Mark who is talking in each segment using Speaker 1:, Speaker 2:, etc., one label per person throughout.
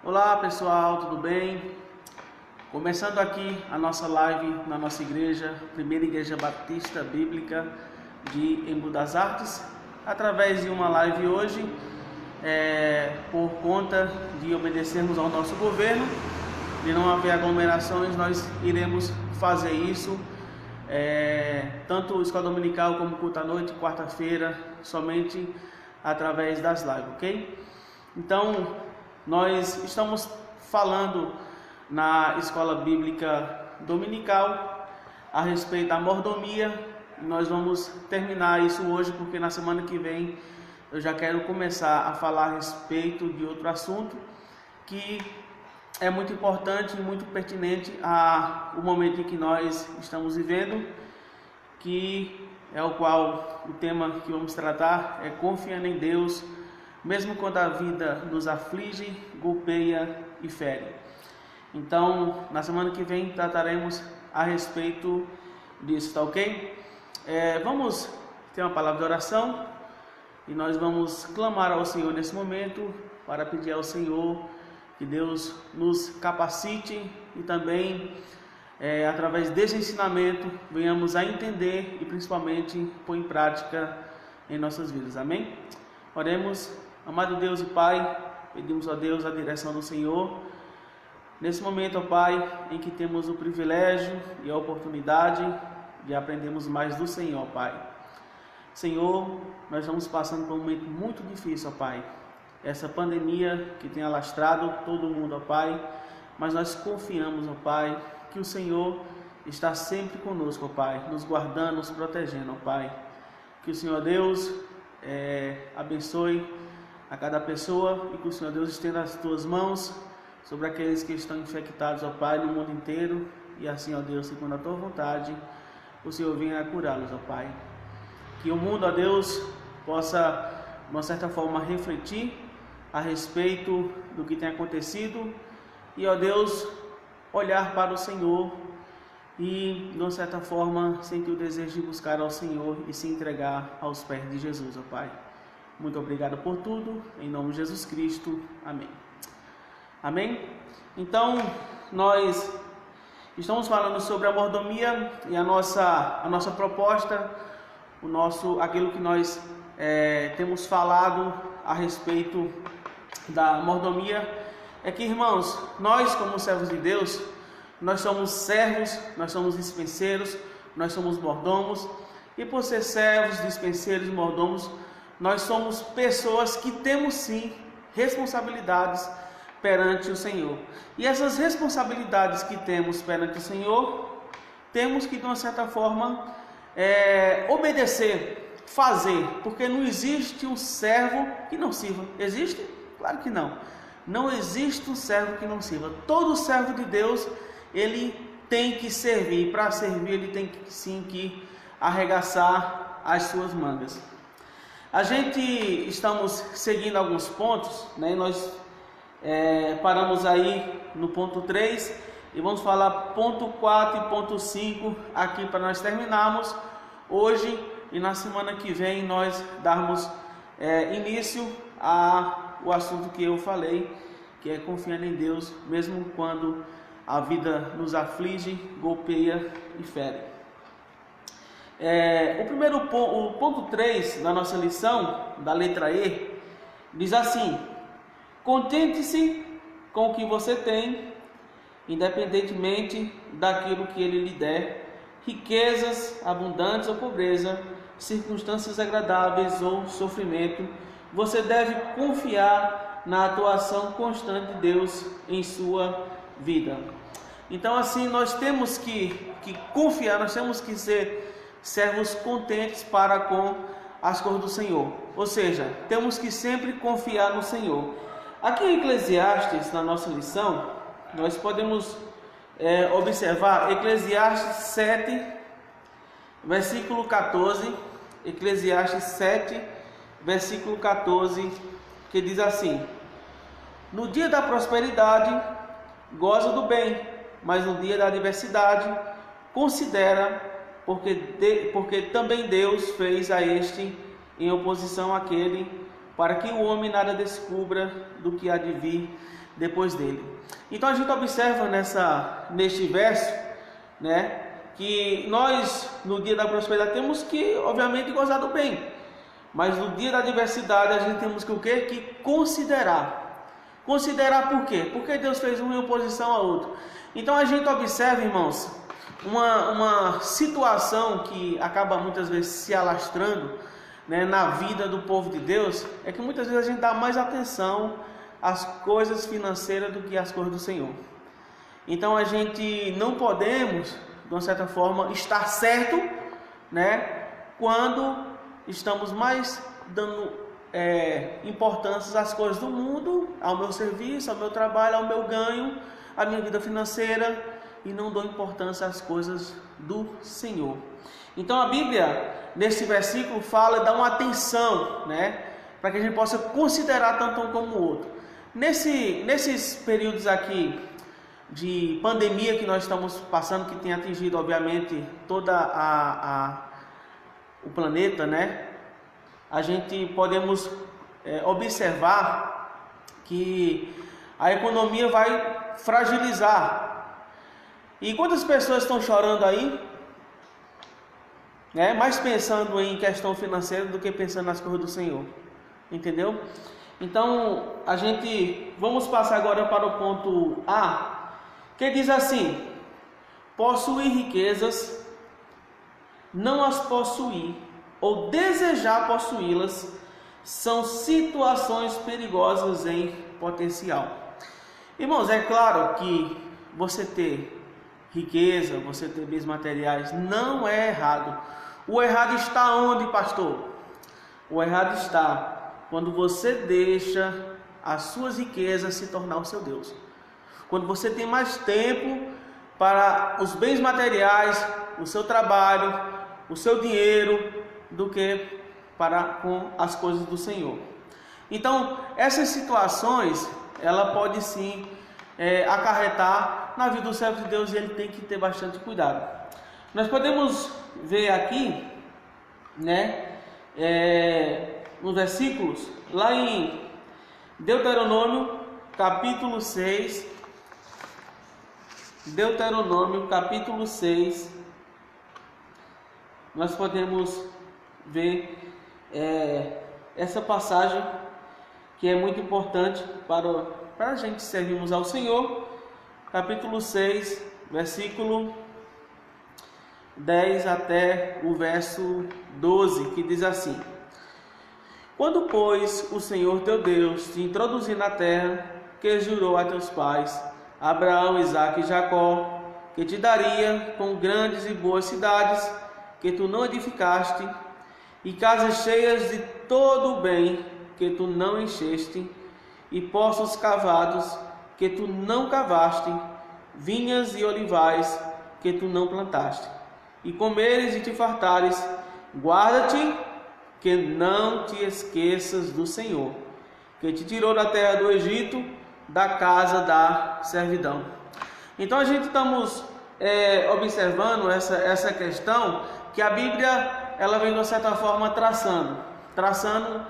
Speaker 1: Olá pessoal, tudo bem? Começando aqui a nossa live na nossa igreja, Primeira Igreja Batista Bíblica de Embu das Artes, através de uma live hoje, por conta de obedecermos ao nosso governo, de não haver aglomerações, nós iremos fazer isso, tanto escola dominical como culto à noite, quarta-feira, somente através das lives, ok? Então, nós estamos falando na escola bíblica dominical a respeito da mordomia. Nós vamos terminar isso hoje, porque na semana que vem eu já quero começar a falar a respeito de outro assunto que é muito importante e muito pertinente ao momento em que nós estamos vivendo, que é o qual o tema que vamos tratar é confiando em Deus, mesmo quando a vida nos aflige, golpeia e fere. Então, na semana que vem trataremos a respeito disso, tá ok? Vamos ter uma palavra de oração e nós vamos clamar ao Senhor nesse momento para pedir ao Senhor que Deus nos capacite e também, através desse ensinamento, venhamos a entender e principalmente pôr em prática em nossas vidas. Amém? Oremos. Amado Deus e Pai, pedimos a Deus a direção do Senhor. Nesse momento, ó Pai, em que temos o privilégio e a oportunidade de aprendermos mais do Senhor, Pai. Senhor, nós estamos passando por um momento muito difícil, ó Pai. Essa pandemia que tem alastrado todo mundo, ó Pai. Mas nós confiamos, ó Pai, que o Senhor está sempre conosco, ó Pai, nos guardando, nos protegendo, ó Pai. Que o Senhor Deus abençoe a cada pessoa e que o Senhor Deus estenda as tuas mãos sobre aqueles que estão infectados, ó Pai, no mundo inteiro, e assim, ó Deus, segundo a tua vontade, o Senhor venha a curá-los, ó Pai. Que o mundo, ó Deus, possa, de uma certa forma, refletir a respeito do que tem acontecido e, ó Deus, olhar para o Senhor e, de uma certa forma, sentir o desejo de buscar ao Senhor e se entregar aos pés de Jesus, ó Pai. Muito obrigado por tudo, em nome de Jesus Cristo, amém. Amém? Então, nós estamos falando sobre a mordomia e a nossa proposta, aquilo que nós temos falado a respeito da mordomia, é que, irmãos, nós como servos de Deus, nós somos servos, nós somos dispenseiros, nós somos mordomos, e por ser servos, dispenseiros e mordomos, nós somos pessoas que temos sim responsabilidades perante o Senhor. E essas responsabilidades que temos perante o Senhor, temos que de uma certa forma obedecer, fazer, porque não existe um servo que não sirva. Existe? Claro que não. Não existe um servo que não sirva. Todo servo de Deus, ele tem que servir. Para servir, ele tem que sim que arregaçar as suas mangas. A gente estamos seguindo alguns pontos, né? Nós paramos aí no ponto 3 e vamos falar ponto 4 e ponto 5 aqui para nós terminarmos hoje e na semana que vem nós darmos início ao assunto que eu falei, que é confiando em Deus, mesmo quando a vida nos aflige, golpeia e fere. O ponto 3 da nossa lição, da letra E, diz assim: contente-se com o que você tem, independentemente daquilo que Ele lhe der, riquezas abundantes ou pobreza, circunstâncias agradáveis ou sofrimento. Você deve confiar na atuação constante de Deus em sua vida. Então, assim, nós temos que confiar, nós temos que ser servos contentes para com as coisas do Senhor. Ou seja, temos que sempre confiar no Senhor. Aqui em Eclesiastes, na nossa lição, nós podemos observar Eclesiastes 7, versículo 14, Eclesiastes 7, versículo 14, que diz assim: no dia da prosperidade, goza do bem, mas no dia da adversidade, considera, porque também Deus fez a este em oposição àquele para que o homem nada descubra do que há de vir depois dele. Então a gente observa neste verso, né, que nós no dia da prosperidade temos que, obviamente, gozar do bem, mas no dia da adversidade a gente temos que o quê? Que considerar. Considerar por quê? Porque Deus fez um em oposição ao outro. Então a gente observa, irmãos, uma situação que acaba muitas vezes se alastrando, né, na vida do povo de Deus, é que muitas vezes a gente dá mais atenção às coisas financeiras do que às coisas do Senhor. Então a gente não podemos, de uma certa forma, estar certo, né, quando estamos mais dando importância às coisas do mundo, ao meu serviço, ao meu trabalho, ao meu ganho, à minha vida financeira, e não dou importância às coisas do Senhor. Então a Bíblia, nesse versículo, fala, dá uma atenção, né, para que a gente possa considerar tanto um como o outro. Nesses períodos aqui de pandemia que nós estamos passando, que tem atingido, obviamente, todo o planeta, né, a gente podemos observar que a economia vai fragilizar. E quantas pessoas estão chorando aí, né, mais pensando em questão financeira do que pensando nas coisas do Senhor, entendeu? Então vamos passar agora para o ponto A, que diz assim: possuir riquezas, não as possuir ou desejar possuí-las são situações perigosas em potencial. Irmãos, é claro que você ter riqueza, você ter bens materiais, não é errado. O errado está onde, pastor? O errado está quando você deixa as suas riquezas se tornar o seu Deus. Quando você tem mais tempo para os bens materiais, o seu trabalho, o seu dinheiro, do que com as coisas do Senhor. Então, essas situações, ela pode sim acarretar na vida do servo de Deus, e ele tem que ter bastante cuidado. Nós podemos ver aqui, né, nos versículos, lá em Deuteronômio capítulo 6, nós podemos ver essa passagem que é muito importante para a gente servirmos ao Senhor. Capítulo 6, versículo 10 até o verso 12, que diz assim: quando, pois, o Senhor teu Deus te introduzir na terra que jurou a teus pais, Abraão, Isaque e Jacó, que te daria com grandes e boas cidades que tu não edificaste, e casas cheias de todo o bem que tu não encheste, e poços cavados que tu não cavaste, vinhas e olivais que tu não plantaste, e comeres e te fartares, guarda-te que não te esqueças do Senhor, que te tirou da terra do Egito, da casa da servidão. Então a gente estamos observando essa questão que a Bíblia, ela vem de uma certa forma traçando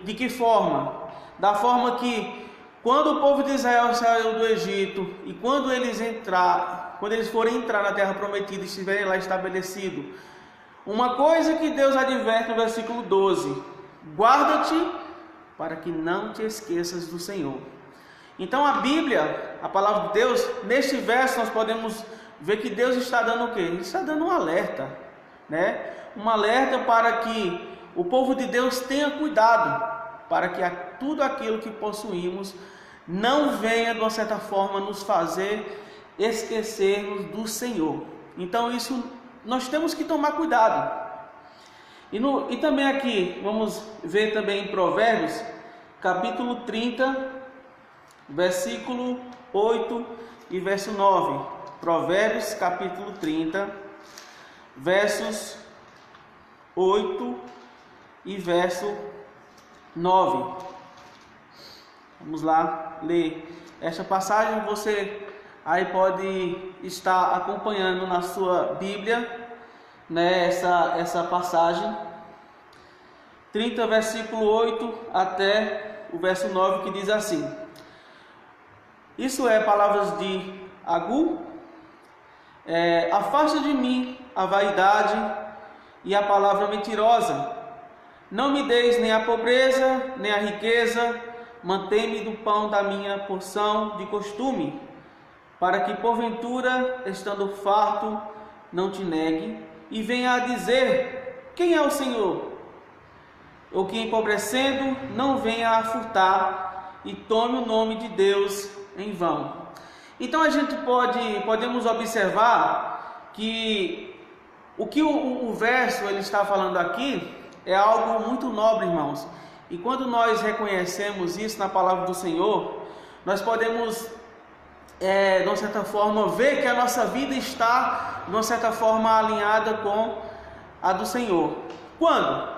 Speaker 1: de que forma? Da forma que quando o povo de Israel saiu do Egito e quando eles forem entrar na terra prometida e estiverem lá estabelecidos, uma coisa que Deus adverte no versículo 12: guarda-te para que não te esqueças do Senhor. Então a Bíblia, a palavra de Deus, neste verso nós podemos ver que Deus está dando o quê? Ele está dando um alerta, né? Um alerta para que o povo de Deus tenha cuidado, para que tudo aquilo que possuímos não venha, de uma certa forma, nos fazer esquecermos do Senhor. Então isso nós temos que tomar cuidado. E também aqui, vamos ver também em Provérbios, capítulo 30, versículo 8 e verso 9. Provérbios, capítulo 30, versos 8 e verso 9. Vamos lá ler esta passagem. Você aí pode estar acompanhando na sua Bíblia, né, essa passagem, 30, versículo 8 até o verso 9, que diz assim: isso é palavras de Agur. Afasta de mim a vaidade e a palavra mentirosa. Não me deis nem a pobreza, nem a riqueza. Mantém-me do pão da minha porção de costume, para que porventura, estando farto, não te negue, e venha a dizer: quem é o Senhor? Ou que empobrecendo não venha a furtar, e tome o nome de Deus em vão. Então a gente podemos observar que o que o verso ele está falando aqui é algo muito nobre, irmãos. E quando nós reconhecemos isso na palavra do Senhor, nós podemos, de uma certa forma, ver que a nossa vida está, de uma certa forma, alinhada com a do Senhor. Quando?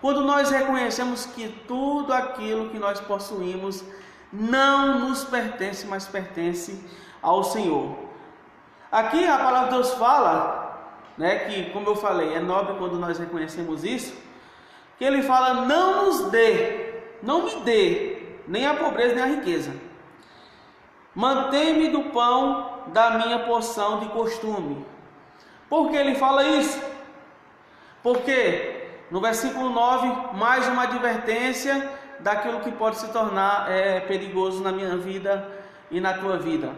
Speaker 1: Quando nós reconhecemos que tudo aquilo que nós possuímos não nos pertence, mas pertence ao Senhor. Aqui a palavra de Deus fala, que, como eu falei, é nobre quando nós reconhecemos isso, que ele fala: não nos dê, não me dê, nem a pobreza nem a riqueza. Mantém-me do pão da minha porção de costume. Por que ele fala isso? Porque no versículo 9, mais uma advertência daquilo que pode se tornar perigoso na minha vida e na tua vida,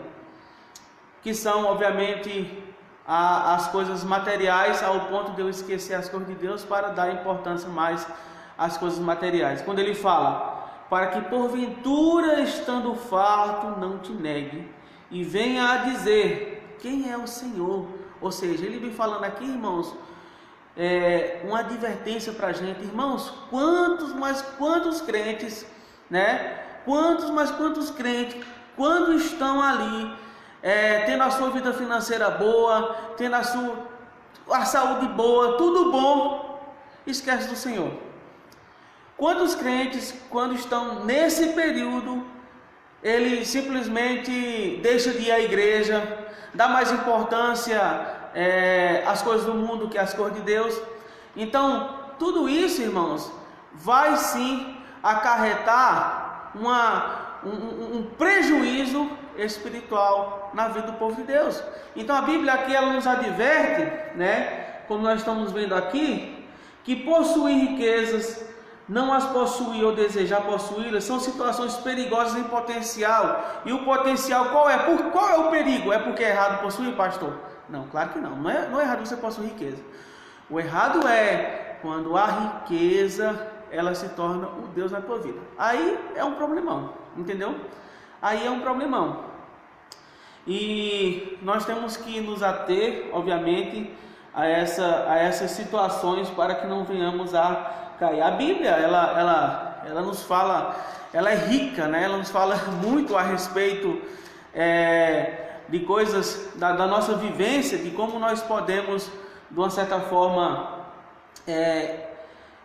Speaker 1: que são, obviamente, as coisas materiais, ao ponto de eu esquecer as coisas de Deus para dar importância mais às coisas materiais. Quando ele fala: para que porventura, estando farto, não te negue, e venha a dizer: quem é o Senhor? Ou seja, ele vem falando aqui, irmãos, uma advertência para a gente. Irmãos, quantos crentes, quantos crentes, quando estão ali, tendo a sua vida financeira boa, tendo a saúde boa, tudo bom, esquece do Senhor. Quantos crentes, quando estão nesse período, ele simplesmente deixa de ir à igreja, dá mais importância às coisas do mundo que às coisas de Deus. Então, tudo isso, irmãos, vai sim acarretar um prejuízo espiritual na vida do povo de Deus. Então a Bíblia aqui ela nos adverte, como nós estamos vendo aqui, que possuir riquezas, não as possuir ou desejar possuí-las, são situações perigosas em potencial. E o potencial qual é? Qual é o perigo? É porque é errado possuir, pastor? Não, claro que não. Não é errado você possuir riqueza. O errado é quando a riqueza ela se torna o Deus na tua vida. Aí é um problemão, entendeu? Aí é um problemão. E nós temos que nos ater, obviamente, a essas situações para que não venhamos a cair. A Bíblia, ela nos fala, ela é rica, ela nos fala muito a respeito de coisas da nossa vivência, de como nós podemos, de uma certa forma,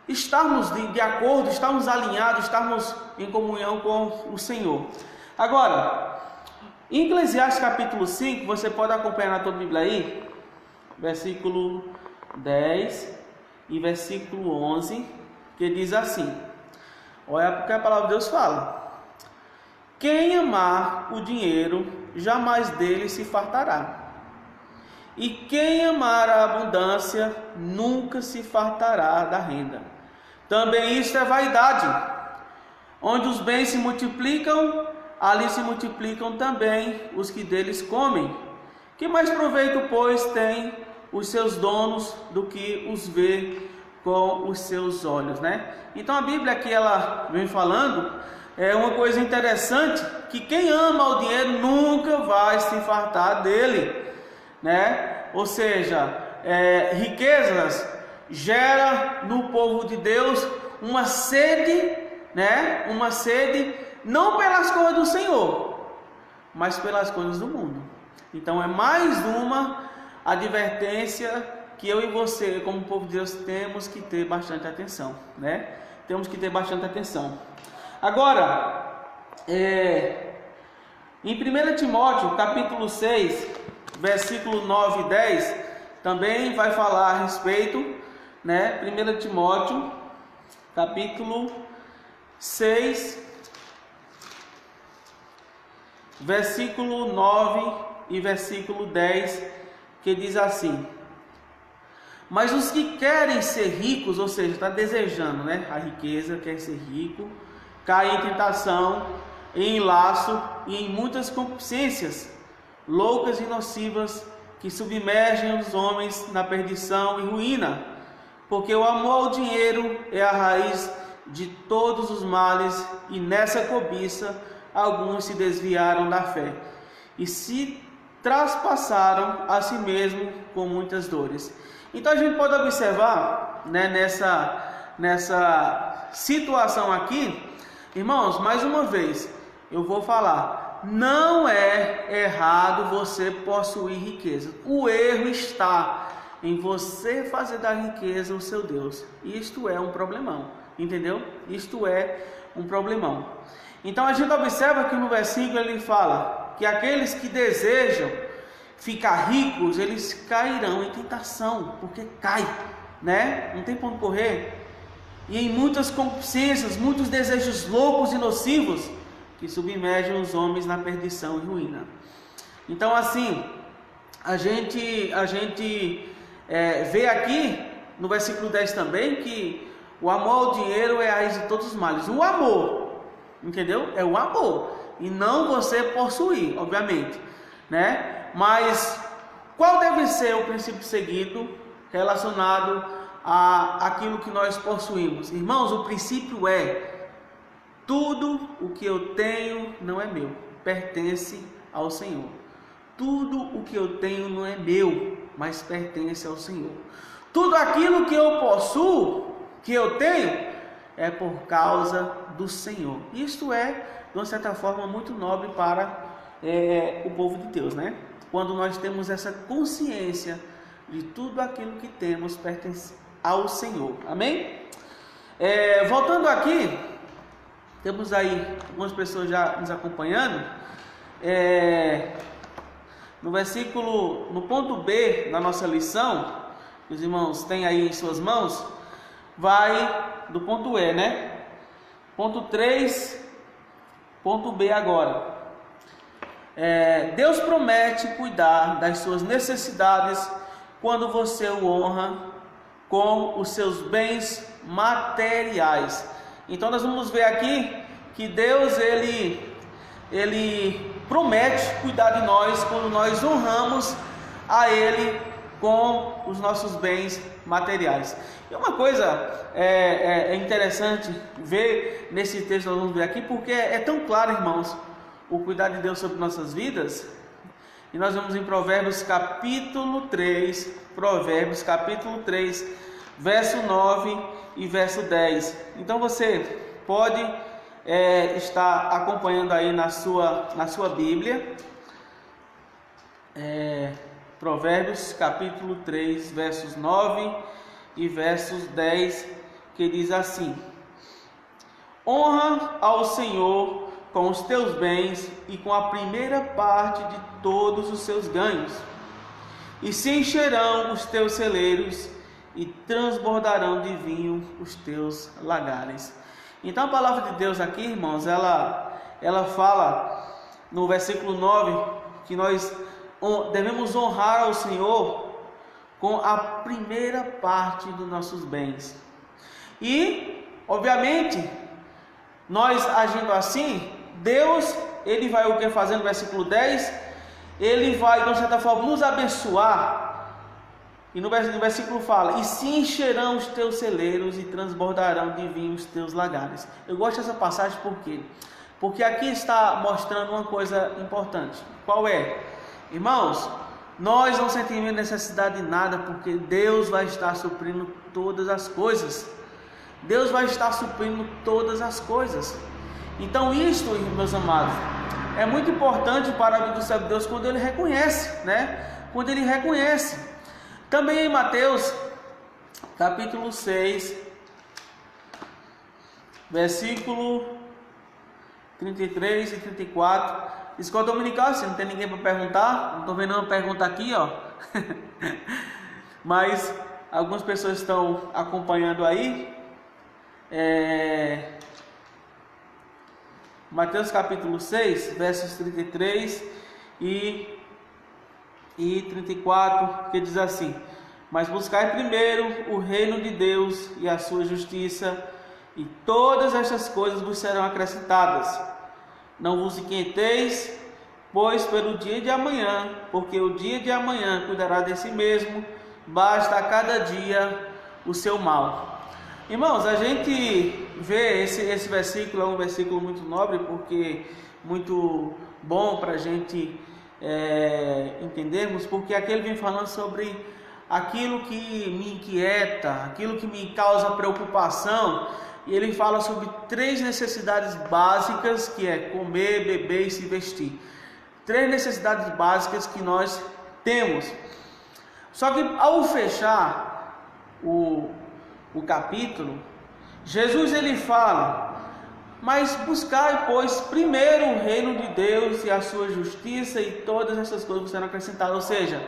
Speaker 1: estarmos de acordo, estarmos alinhados, estarmos em comunhão com o Senhor. Agora, em Eclesiastes capítulo 5, você pode acompanhar na tua Bíblia aí, versículo 10 e versículo 11, que diz assim: olha porque a palavra de Deus fala: quem amar o dinheiro, jamais dele se fartará, e quem amar a abundância, nunca se fartará da renda. Também isto é vaidade. Onde os bens se multiplicam, ali se multiplicam também os que deles comem. Que mais proveito, pois, tem os seus donos do que os vê com os seus olhos, Então a Bíblia aqui ela vem falando uma coisa interessante, que quem ama o dinheiro nunca vai se fartar dele, Ou seja, riquezas gera no povo de Deus uma sede, Uma sede não pelas coisas do Senhor, mas pelas coisas do mundo. Então é mais uma advertência que eu e você, como povo de Deus, temos que ter bastante atenção, Temos que ter bastante atenção. Agora, em 1 Timóteo, capítulo 6, versículo 9 e 10, também vai falar a respeito, 1 Timóteo, capítulo 6, versículo 9 e versículo 10, que diz assim: mas os que querem ser ricos, ou seja, está desejando, né, a riqueza, quer ser rico, cai em tentação, em laço e em muitas concupiscências loucas e nocivas, que submergem os homens na perdição e ruína, porque o amor ao dinheiro é a raiz de todos os males, e nessa cobiça alguns se desviaram da fé e se traspassaram a si mesmo com muitas dores. Então a gente pode observar, né, nessa situação aqui, irmãos, mais uma vez eu vou falar, não é errado você possuir riqueza. O erro está em você fazer da riqueza o seu Deus. Isto é um problemão, entendeu? Isto é um problemão. Então a gente observa que no versículo ele fala que aqueles que desejam ficar ricos, eles cairão em tentação, porque cai, né? Não tem para onde correr. E em muitas concupiscências, muitos desejos loucos e nocivos, que submergem os homens na perdição e ruína. Então assim, a gente vê aqui no versículo 10 também que o amor ao dinheiro é a raiz de todos os males. O amor, entendeu? É o amor, e não você possuir, obviamente, né? Mas qual deve ser o princípio seguido relacionado a aquilo que nós possuímos? Irmãos, o princípio é: tudo o que eu tenho não é meu, pertence ao Senhor. Tudo o que eu tenho não é meu, mas pertence ao Senhor. Tudo aquilo que eu possuo, que eu tenho, é por causa do Senhor. Isto é, de uma certa forma, muito nobre para o povo de Deus, né? Quando nós temos essa consciência de tudo aquilo que temos pertence ao Senhor. Amém? Voltando aqui, temos aí algumas pessoas já nos acompanhando. No ponto B da nossa lição, que os irmãos têm aí em suas mãos, vai do ponto E, né? Ponto 3, ponto B agora. Deus promete cuidar das suas necessidades quando você o honra com os seus bens materiais. Então nós vamos ver aqui que Deus ele promete cuidar de nós quando nós honramos a Ele com os nossos bens materiais. E uma coisa interessante ver nesse texto, nós vamos ver aqui, porque é tão claro, irmãos, o cuidado de Deus sobre nossas vidas. E nós vamos em Provérbios capítulo 3, verso 9 e verso 10. Então você pode estar acompanhando aí na sua Bíblia, Provérbios capítulo 3, versos 9 e versos 10, que diz assim: honra ao Senhor com os teus bens e com a primeira parte de todos os seus ganhos, e se encherão os teus celeiros e transbordarão de vinho os teus lagares. Então a palavra de Deus aqui, irmãos, ela fala no versículo 9 que nós devemos honrar ao Senhor com a primeira parte dos nossos bens. E, obviamente, nós agindo assim, Deus, Ele vai o que fazer no versículo 10? Ele vai, de certa forma, nos abençoar. E no versículo fala: e se encherão os teus celeiros e transbordarão de vinho os teus lagares. Eu gosto dessa passagem por quê? Porque aqui está mostrando uma coisa importante. Qual é? Irmãos, nós não sentimos necessidade de nada, porque Deus vai estar suprindo todas as coisas. Deus vai estar suprindo todas as coisas. Então isto, meus amados, é muito importante para a vida do servo de Deus quando ele reconhece, né? Quando ele reconhece. Também em Mateus, capítulo 6, versículo 33 e 34, escola dominical, se não tem ninguém para perguntar, não estou vendo uma pergunta aqui, ó. Mas algumas pessoas estão acompanhando aí. Mateus capítulo 6, versos 33 e 34, que diz assim: mas buscai primeiro o reino de Deus e a sua justiça, e todas estas coisas vos serão acrescentadas. Não vos inquieteis, pois pelo dia de amanhã, porque o dia de amanhã cuidará de si mesmo, basta a cada dia o seu mal. Irmãos, a gente vê esse versículo, é um versículo muito nobre, porque muito bom para a gente entendermos, porque aqui ele vem falando sobre aquilo que me inquieta, aquilo que me causa preocupação, e ele fala sobre 3 necessidades básicas, que é comer, beber e se vestir. 3 necessidades básicas que nós temos. Só que ao fechar o capítulo, Jesus ele fala: mas buscai, pois, primeiro o reino de Deus e a sua justiça, e todas essas coisas serão acrescentadas. Ou seja,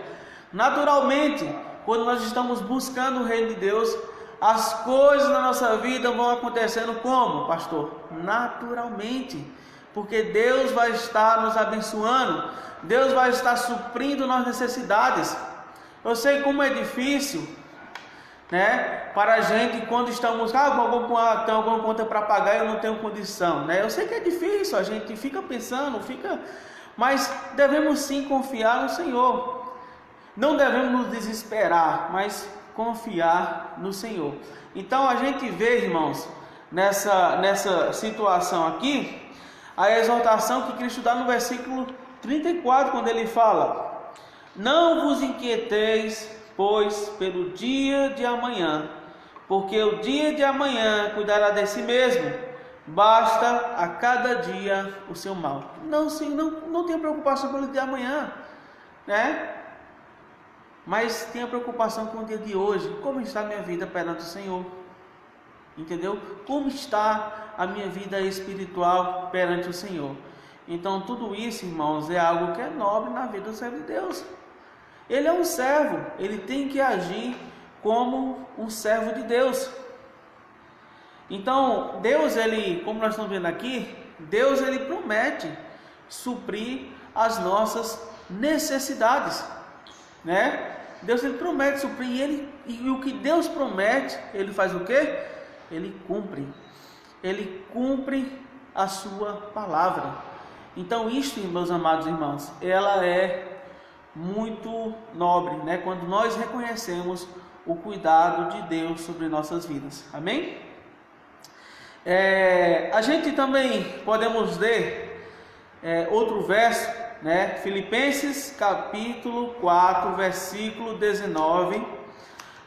Speaker 1: naturalmente, quando nós estamos buscando o reino de Deus, as coisas na nossa vida vão acontecendo como, pastor? Naturalmente, porque Deus vai estar nos abençoando, Deus vai estar suprindo nossas necessidades. Eu sei como é difícil, né, para a gente quando estamos tem alguma conta para pagar e eu não tenho condição, né? Eu sei que é difícil, a gente fica pensando, mas devemos sim confiar no Senhor. Não devemos nos desesperar, mas confiar no Senhor. Então a gente vê, irmãos, nessa situação aqui, a exortação que Cristo dá no versículo 34, quando ele fala: não vos inquieteis, pois, pelo dia de amanhã, porque o dia de amanhã cuidará de si mesmo, basta a cada dia o seu mal. Não tenha preocupação pelo dia de amanhã, né? Mas tenha preocupação com o dia de hoje. Como está a minha vida perante o Senhor? Entendeu? Como está a minha vida espiritual perante o Senhor? Então tudo isso, irmãos, é algo que é nobre na vida do servo de Deus. Ele é um servo, ele tem que agir como um servo de Deus. Então Deus, ele, como nós estamos vendo aqui, Deus ele promete suprir as nossas necessidades, né? Deus ele promete suprir, e o que Deus promete, ele faz o quê? Ele cumpre a sua palavra. Então isto, meus amados irmãos, ela é muito nobre, né? Quando nós reconhecemos o cuidado de Deus sobre nossas vidas, amém? A gente também podemos ler outro verso, né? Filipenses capítulo 4, versículo 19,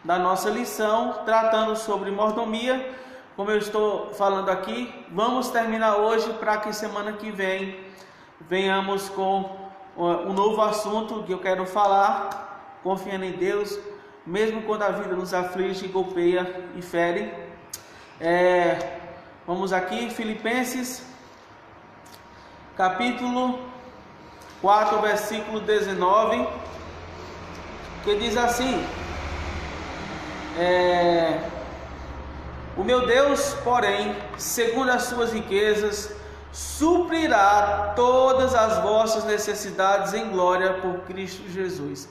Speaker 1: da nossa lição, tratando sobre mordomia. Como eu estou falando aqui, vamos terminar hoje para que semana que vem venhamos com um novo assunto que eu quero falar, confiando em Deus, mesmo quando a vida nos aflige, golpeia e fere. Vamos aqui, Filipenses capítulo 4, versículo 19, que diz assim: o meu Deus, porém, segundo as suas riquezas, suprirá todas as vossas necessidades em glória por Cristo Jesus.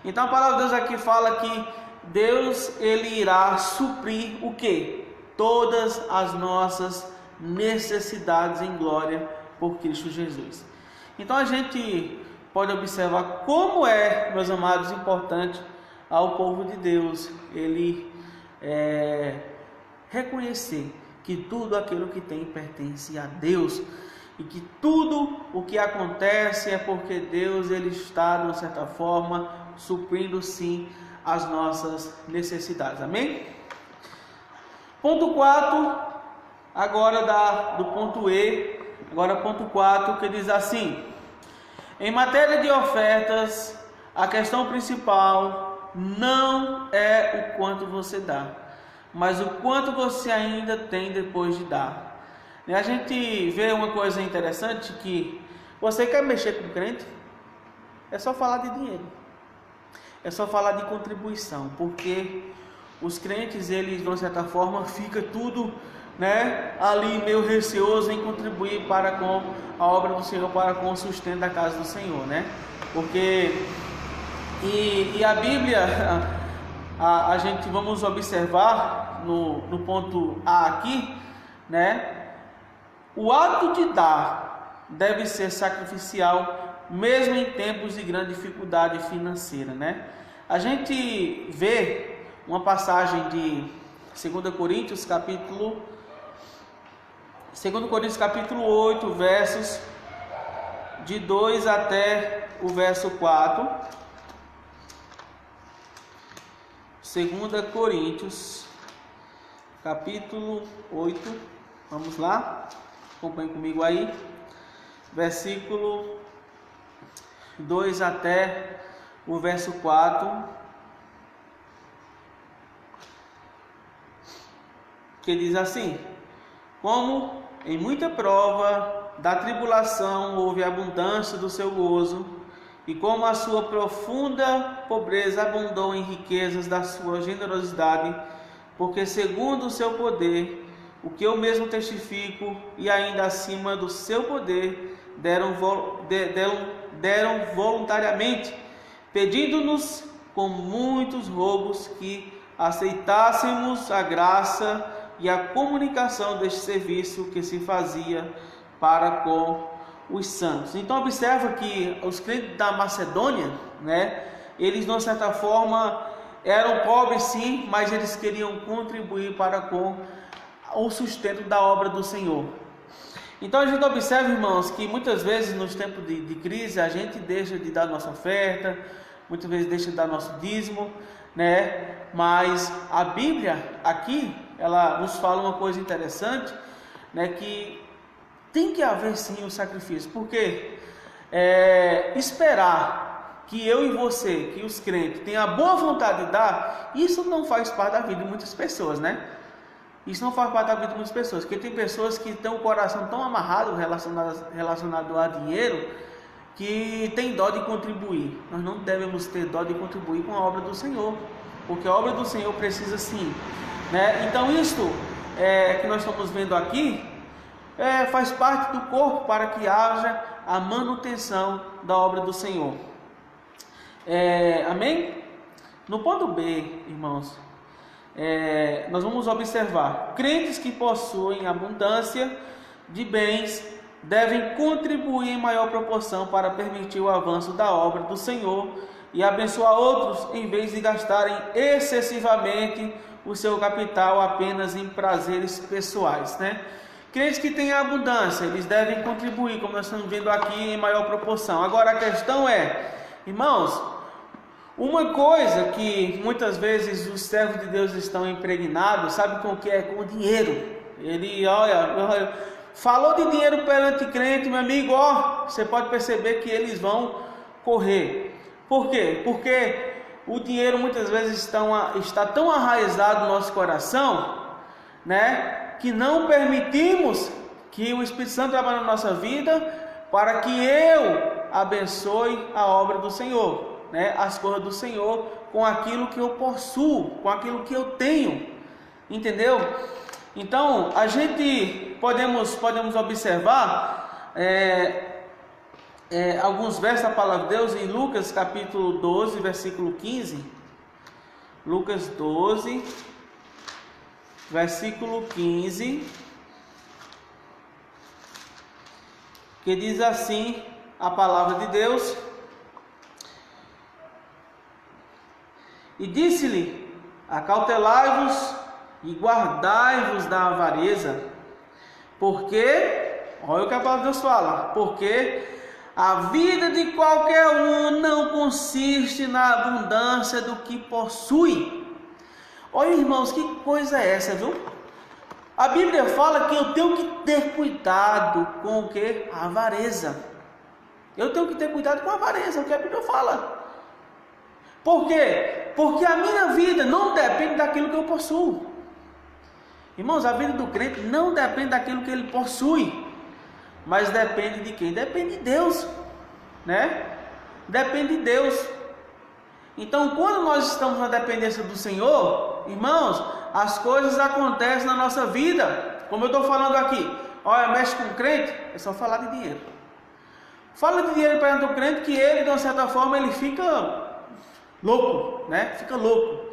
Speaker 1: Então a palavra de Deus aqui fala que Deus ele irá suprir o quê? Todas as nossas necessidades em glória por Cristo Jesus. Então a gente pode observar como meus amados, importante ao povo de Deus ele reconhecer que tudo aquilo que tem pertence a Deus, e que tudo o que acontece é porque Deus ele está, de uma certa forma, suprindo sim as nossas necessidades, amém? Ponto 4, agora do ponto E, agora ponto 4, que diz assim: em matéria de ofertas, a questão principal não é o quanto você dá, mas o quanto você ainda tem depois de dar. E a gente vê uma coisa interessante, que você quer mexer com o crente, é só falar de dinheiro, é só falar de contribuição, porque os crentes, eles de uma certa forma fica tudo né, ali meio receoso em contribuir para com a obra do Senhor, para com o sustento da casa do Senhor, né? Porque e a Bíblia, a gente vamos observar no ponto A aqui, né? O ato de dar deve ser sacrificial, mesmo em tempos de grande dificuldade financeira, né? A gente vê uma passagem de 2 Coríntios capítulo 8, versos de 2 até o verso 4. 2 Coríntios capítulo 8, vamos lá, acompanhe comigo aí, versículo 2 até o verso 4, que diz assim: como em muita prova da tribulação houve abundância do seu gozo, e como a sua profunda pobreza abundou em riquezas da sua generosidade, porque segundo o seu poder, o que eu mesmo testifico, e ainda acima do seu poder, deram voluntariamente, pedindo-nos com muitos rogos que aceitássemos a graça e a comunicação deste serviço que se fazia para com os santos. Então observa que os crentes da Macedônia, né, eles de uma certa forma eram pobres sim, mas eles queriam contribuir para com o sustento da obra do Senhor. Então a gente observa, irmãos, que muitas vezes nos tempos de crise a gente deixa de dar nossa oferta, muitas vezes deixa de dar nosso dízimo, né? Mas a Bíblia aqui, ela nos fala uma coisa interessante, né? Que tem que haver sim um sacrifício, porque esperar que eu e você, que os crentes, tenham a boa vontade de dar, isso não faz parte da vida de muitas pessoas, né? Isso não faz parte da vida de muitas pessoas, porque tem pessoas que têm o coração tão amarrado relacionado a dinheiro, que tem dó de contribuir. Nós não devemos ter dó de contribuir com a obra do Senhor, porque a obra do Senhor precisa sim, né? Então isto que nós estamos vendo aqui faz parte do corpo para que haja a manutenção da obra do Senhor. Amém? No ponto B, irmãos, nós vamos observar: crentes que possuem abundância de bens devem contribuir em maior proporção para permitir o avanço da obra do Senhor e abençoar outros, em vez de gastarem excessivamente o seu capital apenas em prazeres pessoais, né? Crentes que têm abundância, eles devem contribuir, como nós estamos vendo aqui, em maior proporção. Agora a questão irmãos, uma coisa que muitas vezes os servos de Deus estão impregnados, sabe com o que é? Com o dinheiro. Ele, olha, falou de dinheiro perante crente, meu amigo, você pode perceber que eles vão correr. Por quê? Porque o dinheiro muitas vezes está tão arraizado no nosso coração, né, que não permitimos que o Espírito Santo trabalhe na nossa vida para que eu abençoe a obra do Senhor, né, as coisas do Senhor, com aquilo que eu possuo, com aquilo que eu tenho, entendeu? Então a gente podemos observar alguns versos da palavra de Deus em Lucas capítulo 12, versículo 15. Lucas 12, versículo 15, que diz assim a palavra de Deus: e disse-lhe: acautelai-vos e guardai-vos da avareza, porque, olha o que a palavra de Deus fala, porque a vida de qualquer um não consiste na abundância do que possui. Olha, irmãos, que coisa é essa, viu? A Bíblia fala que eu tenho que ter cuidado com o que? A avareza. Eu tenho que ter cuidado com a avareza, é o que a Bíblia fala. Por quê? Porque a minha vida não depende daquilo que eu possuo. Irmãos, a vida do crente não depende daquilo que ele possui, mas depende de quem? Depende de Deus, né? Depende de Deus. Então, quando nós estamos na dependência do Senhor, irmãos, as coisas acontecem na nossa vida. como eu estou falando aqui, olha, mexe com crente, é só falar de dinheiro. Fala de dinheiro perante o crente que ele, de uma certa forma, ele fica louco, né? Fica louco.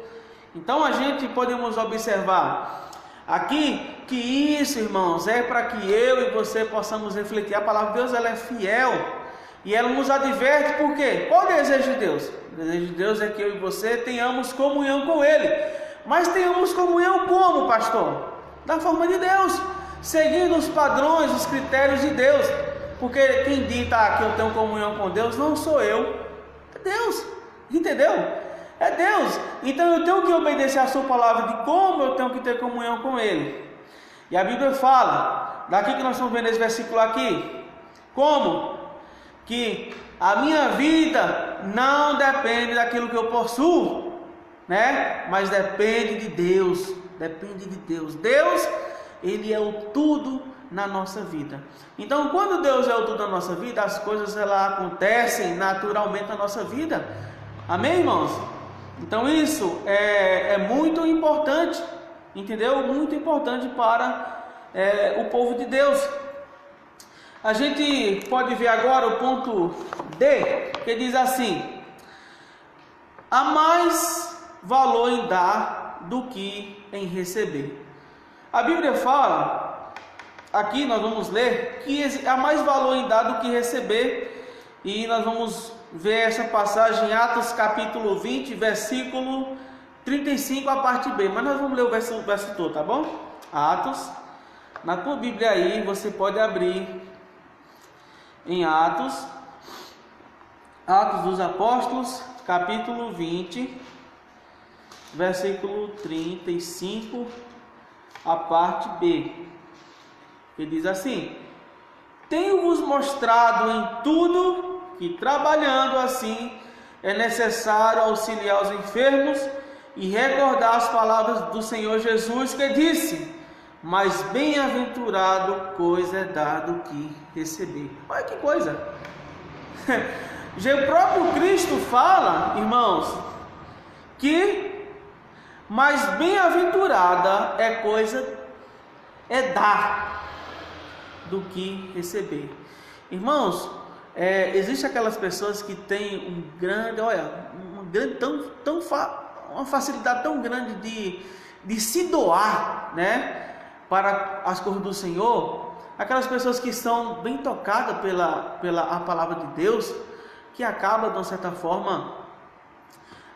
Speaker 1: Então a gente podemos observar aqui que isso, irmãos, é para que eu e você possamos refletir. A palavra de Deus, ela é fiel e ela nos adverte. Por quê? Qual é o desejo de Deus? O desejo de Deus é que eu e você tenhamos comunhão com Ele. Mas tenhamos comunhão como, pastor? Da forma de Deus, seguindo os padrões, os critérios de Deus. Porque quem dita que eu tenho comunhão com Deus não sou eu, é Deus, entendeu? É Deus. Então eu tenho que obedecer a sua palavra de como eu tenho que ter comunhão com Ele. E a Bíblia fala, daqui que nós estamos vendo esse versículo aqui, como que a minha vida não depende daquilo que eu possuo, né? Mas depende de Deus, depende de Deus. Deus, Ele é o tudo na nossa vida. Então, quando Deus é o tudo na nossa vida, as coisas elas acontecem naturalmente na nossa vida. Amém, irmãos? Então isso é muito importante, entendeu? Muito importante para o povo de Deus. A gente pode ver agora o ponto D, que diz assim: há mais valor em dar do que em receber. A Bíblia fala, aqui nós vamos ler, que há mais valor em dar do que receber, e nós vamos ver essa passagem em Atos capítulo 20, versículo 35, a parte B, mas nós vamos ler o verso todo, tá bom? Atos, na tua Bíblia aí, você pode abrir em Atos dos Apóstolos, capítulo 20, versículo 35, a parte B, que diz assim: tenho-vos mostrado em tudo que trabalhando assim é necessário auxiliar os enfermos e recordar as palavras do Senhor Jesus, que disse: mas bem-aventurado coisa é dar do que receber. Olha que coisa! O próprio Cristo fala, irmãos, que mais bem-aventurada é dar do que receber. Irmãos, existe aquelas pessoas que têm uma facilidade tão grande de se doar, né, para as coisas do Senhor. Aquelas pessoas que são bem tocadas pela a palavra de Deus, que acaba de uma certa forma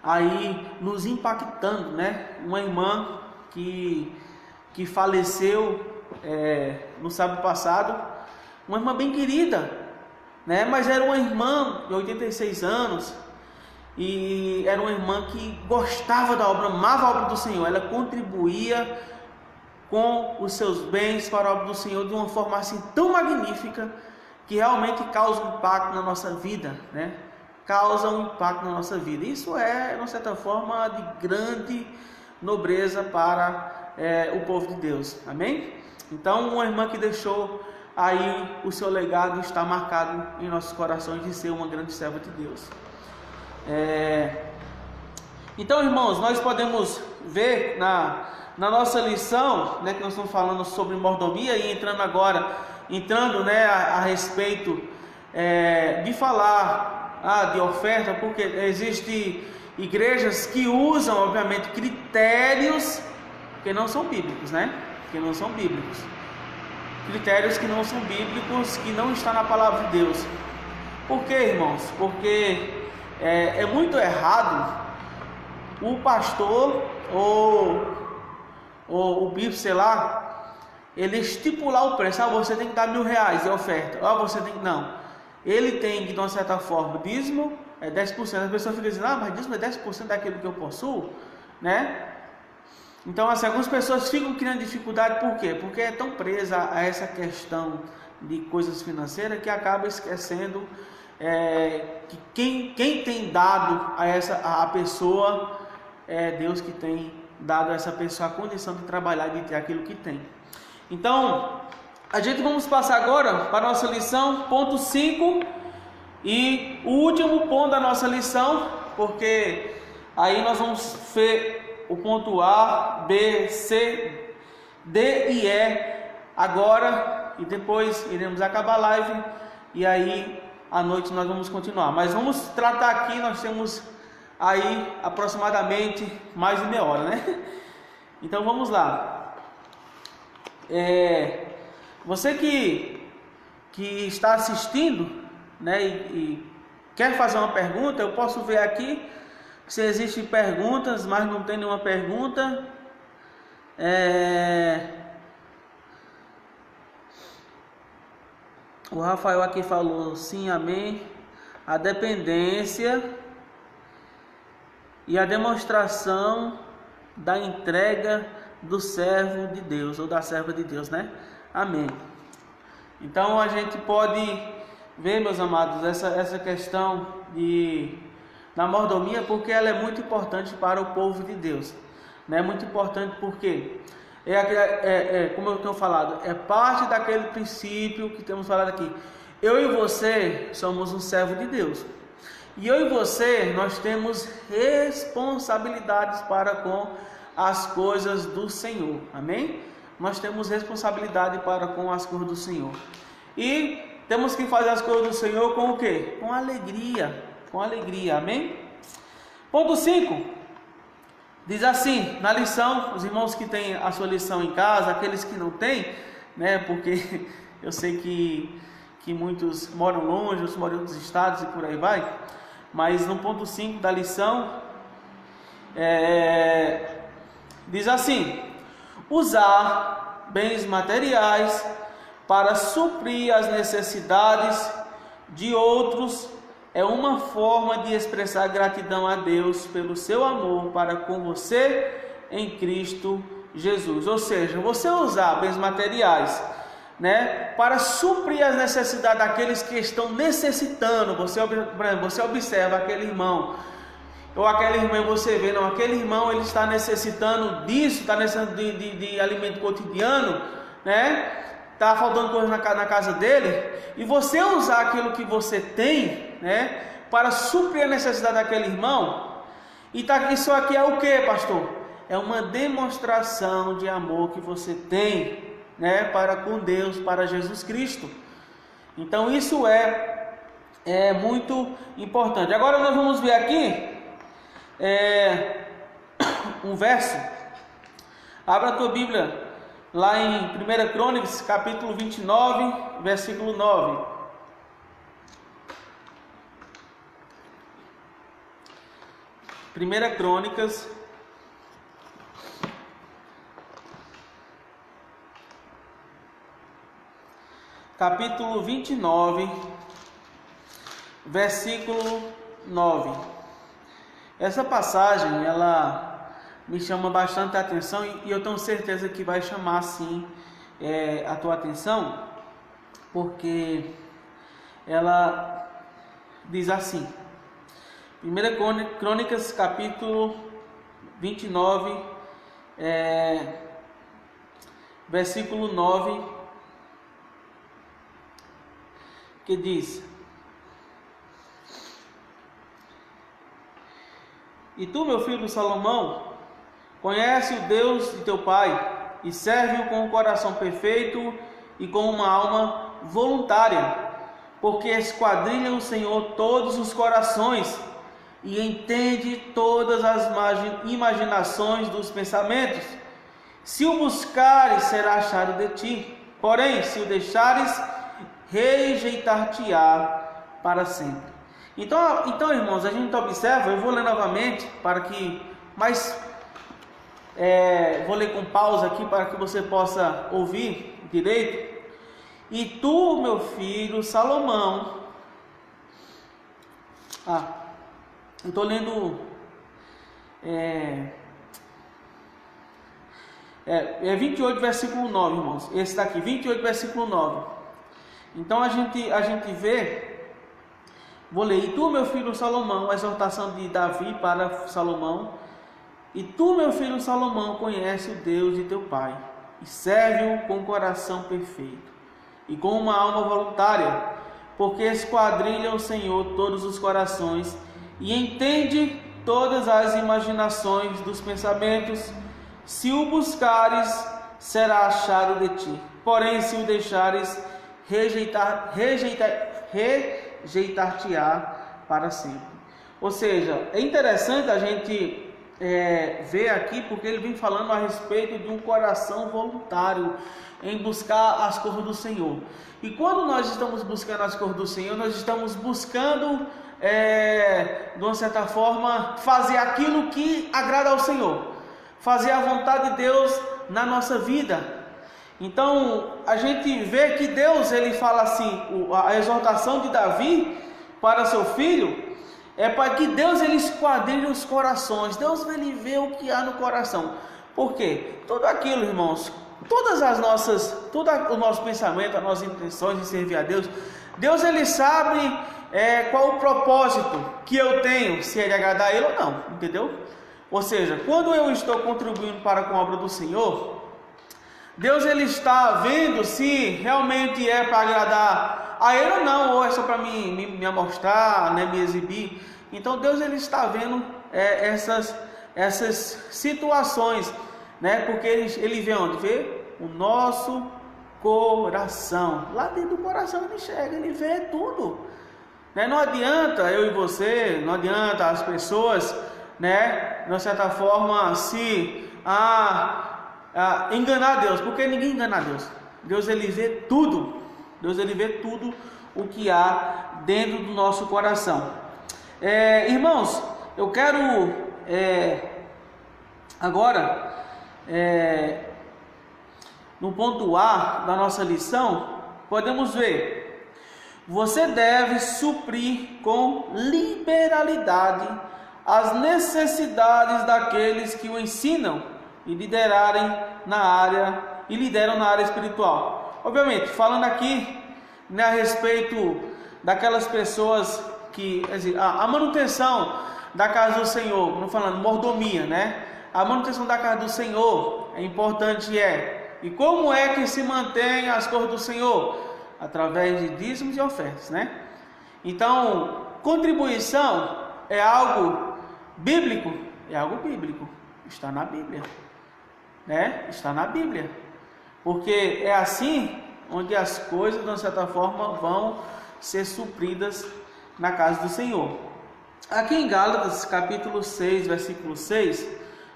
Speaker 1: aí nos impactando, né? Uma irmã que faleceu no sábado passado, uma irmã bem querida, né? Mas era uma irmã de 86 anos e era uma irmã que gostava da obra, amava a obra do Senhor. Ela contribuía com os seus bens para a obra do Senhor de uma forma assim tão magnífica, que realmente causa um impacto na nossa vida, né? Causa um impacto na nossa vida. Isso é, de uma certa forma, de grande nobreza para o povo de Deus. Amém? Então, uma irmã que deixou aí o seu legado está marcado em nossos corações de ser uma grande serva de Deus. Então, irmãos, nós podemos ver na nossa lição, né, que nós estamos falando sobre mordomia e entrando, né, a respeito de falar de oferta, porque existem igrejas que usam, obviamente, critérios que não são bíblicos, né? Critérios que não são bíblicos, que não estão na palavra de Deus. Por quê, irmãos? Porque é muito errado o pastor ou o bispo, sei lá, ele estipular o preço. Você tem que dar R$1.000 de oferta. Você tem que... Não. Ele tem que, de uma certa forma, dízimo é 10%. As pessoas ficam dizendo: mas dízimo é 10% daquilo que eu possuo, né? Então, assim, algumas pessoas ficam criando dificuldade. Por quê? Porque é tão presa a essa questão de coisas financeiras que acaba esquecendo que quem tem dado a pessoa é Deus, que tem dado a essa pessoa a condição de trabalhar e de ter aquilo que tem. Então, a gente vamos passar agora para a nossa lição, ponto 5, e o último ponto da nossa lição, porque aí nós vamos ver o ponto A, B, C, D e E agora e depois iremos acabar a live e aí à noite nós vamos continuar. Mas vamos tratar aqui, nós temos aí aproximadamente mais de meia hora, né? Então vamos lá. Você que está assistindo, né, e quer fazer uma pergunta, eu posso ver aqui se existem perguntas, mas não tem nenhuma pergunta. O Rafael aqui falou sim, amém. A dependência e a demonstração da entrega do servo de Deus ou da serva de Deus, né? Amém. Então a gente pode ver, meus amados, essa questão da mordomia, porque ela é muito importante para o povo de Deus, né? Muito importante porque como eu tenho falado, é parte daquele princípio que temos falado aqui. Eu e você somos um servo de Deus. E eu e você, nós temos responsabilidades para com as coisas do Senhor. Amém? Nós temos responsabilidade para com as coisas do Senhor. E temos que fazer as coisas do Senhor com o quê? Com alegria. Com alegria. Amém? Ponto 5. Diz assim, na lição, os irmãos que têm a sua lição em casa, aqueles que não têm, né? Porque eu sei que muitos moram longe, outros moram em outros estados e por aí vai. Mas no ponto 5 da lição, diz assim: usar bens materiais para suprir as necessidades de outros é uma forma de expressar gratidão a Deus pelo seu amor para com você em Cristo Jesus. Ou seja, você usar bens materiais, né, para suprir as necessidades daqueles que estão necessitando. Você observa aquele irmão ou aquela irmã, você vê, não, aquele irmão ele está necessitando disso, está necessitando de alimento cotidiano, né? Está faltando coisa na casa dele, e você usar aquilo que você tem, né, para suprir a necessidade daquele irmão. E isso aqui é o que, pastor? É uma demonstração de amor que você tem, né, para com Deus, para Jesus Cristo. Então isso é muito importante. Agora nós vamos ver aqui um verso. Abra a tua Bíblia lá em 1 Crônicas, capítulo 29, versículo 9. Primeira Crônicas, capítulo 29, versículo 9. Essa passagem, ela me chama bastante a atenção e eu tenho certeza que vai chamar sim a tua atenção, porque ela diz assim, 1 Crônicas capítulo 29, versículo 9, que diz: E tu, meu filho Salomão, conhece o Deus de teu pai e serve-o com um coração perfeito e com uma alma voluntária, porque esquadrilha o Senhor todos os corações e entende todas as imaginações dos pensamentos. Se o buscares, será achado de ti, porém, se o deixares, rejeitar-te-á para sempre. Então, irmãos, a gente observa, eu vou ler novamente para que vou ler com pausa aqui para que você possa ouvir direito. E tu, meu filho Salomão, eu estou lendo 28 versículo 9, irmãos. Esse está aqui, 28 versículo 9. Então a gente vê, vou ler: E tu, meu filho Salomão, a exortação de Davi para Salomão. E tu, meu filho Salomão, conhece o Deus de teu pai e serve-o com coração perfeito e com uma alma voluntária, porque esquadrilha o Senhor todos os corações e entende todas as imaginações dos pensamentos. Se o buscares, será achado de ti, porém se o deixares, rejeitar-te-á para sempre. Ou seja, é interessante a gente ver aqui, porque ele vem falando a respeito de um coração voluntário em buscar as coisas do Senhor. E quando nós estamos buscando as coisas do Senhor, nós estamos buscando, de uma certa forma, fazer aquilo que agrada ao Senhor, fazer a vontade de Deus na nossa vida. Então a gente vê que Deus, ele fala assim, a exortação de Davi para seu filho é para que Deus, ele esquadrilhe os corações. Deus, ele vê o que há no coração. Por quê? Tudo aquilo, irmãos, todo o nosso pensamento, as nossas intenções de servir a Deus, Deus, ele sabe qual o propósito que eu tenho, se é de agradar a ele ou não, entendeu? Ou seja, quando eu estou contribuindo para com a obra do Senhor, Deus, ele está vendo se realmente é para agradar a ele ou não, ou é só para me amostrar, né, me exibir. Então Deus, ele está vendo essas situações, né? Porque ele vê onde? Vê o nosso coração. Lá dentro do coração ele enxerga, ele vê tudo, né? Não adianta eu e você, não adianta as pessoas, né, de uma certa forma, se enganar Deus, porque ninguém engana Deus. Deus, ele vê tudo. Deus, ele vê tudo o que há dentro do nosso coração. Irmãos, eu quero agora, no ponto A da nossa lição, podemos ver: você deve suprir com liberalidade as necessidades daqueles que o ensinam e lideram na área espiritual. Obviamente, falando aqui, né, a respeito daquelas pessoas que, a manutenção da casa do Senhor, não falando mordomia, né? A manutenção da casa do Senhor é importante, e como é que se mantém as coisas do Senhor? Através de dízimos e ofertas, né? Então, contribuição é algo bíblico, está na Bíblia, né? Está na Bíblia, porque é assim onde as coisas, de uma certa forma, vão ser supridas na casa do Senhor. Aqui em Gálatas, capítulo 6, versículo 6,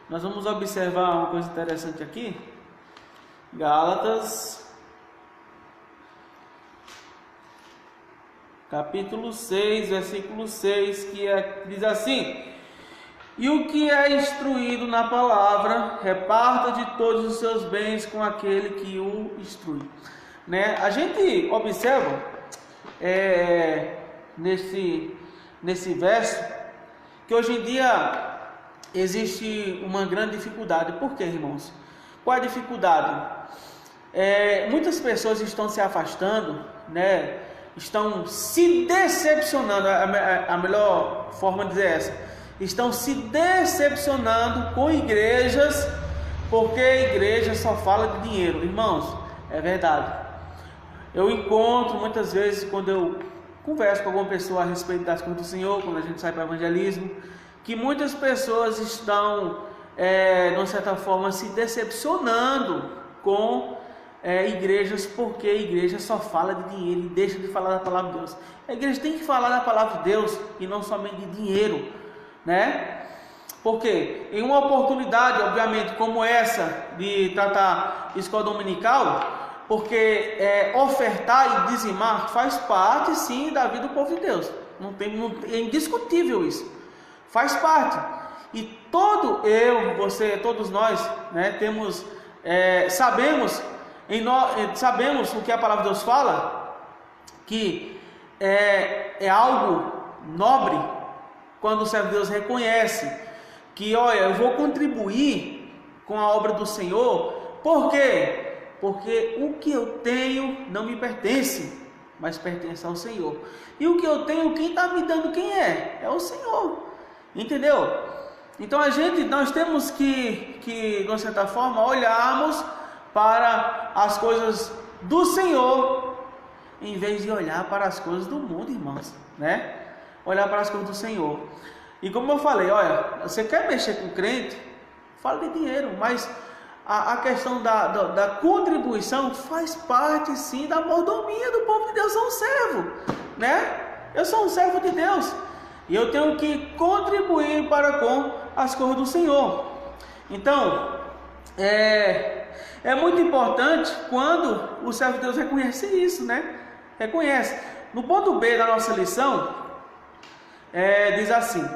Speaker 1: nós vamos observar uma coisa interessante aqui. Gálatas, capítulo 6, versículo 6, diz assim: e o que é instruído na palavra, reparta de todos os seus bens com aquele que o instrui. Né? A gente observa nesse verso que hoje em dia existe uma grande dificuldade. Por quê, irmãos? Qual é a dificuldade? Muitas pessoas estão se afastando, né? Estão se decepcionando, a melhor forma de dizer essa, estão se decepcionando com igrejas, porque a igreja só fala de dinheiro. Irmãos, é verdade. Eu encontro muitas vezes, quando eu converso com alguma pessoa a respeito das coisas do Senhor, quando a gente sai para evangelismo, que muitas pessoas estão, de uma certa forma, se decepcionando com igrejas, porque a igreja só fala de dinheiro e deixa de falar da palavra de Deus. A igreja tem que falar da palavra de Deus e não somente de dinheiro, né? Porque em uma oportunidade, obviamente, como essa de tratar escola dominical, porque ofertar e dizimar faz parte, sim, da vida do povo de Deus. É indiscutível isso. Faz parte. E todos nós, né, sabemos o que a palavra de Deus fala, que é algo nobre quando o servo de Deus reconhece que, olha, eu vou contribuir com a obra do Senhor. Por quê? Porque o que eu tenho não me pertence, mas pertence ao Senhor. E o que eu tenho, quem está me dando, quem é? É o Senhor. Entendeu? Então nós temos que, de uma certa forma, olharmos para as coisas do Senhor, em vez de olhar para as coisas do mundo, irmãos, né? Olhar para as coisas do Senhor. E como eu falei, olha, você quer mexer com o crente? Fala de dinheiro, mas a questão da contribuição faz parte sim da mordomia do povo de Deus. Eu sou um servo, né? Eu sou um servo de Deus e eu tenho que contribuir para com as coisas do Senhor. Então, é muito importante quando o servo de Deus reconhece isso, né? Reconhece. No ponto B da nossa lição, diz assim: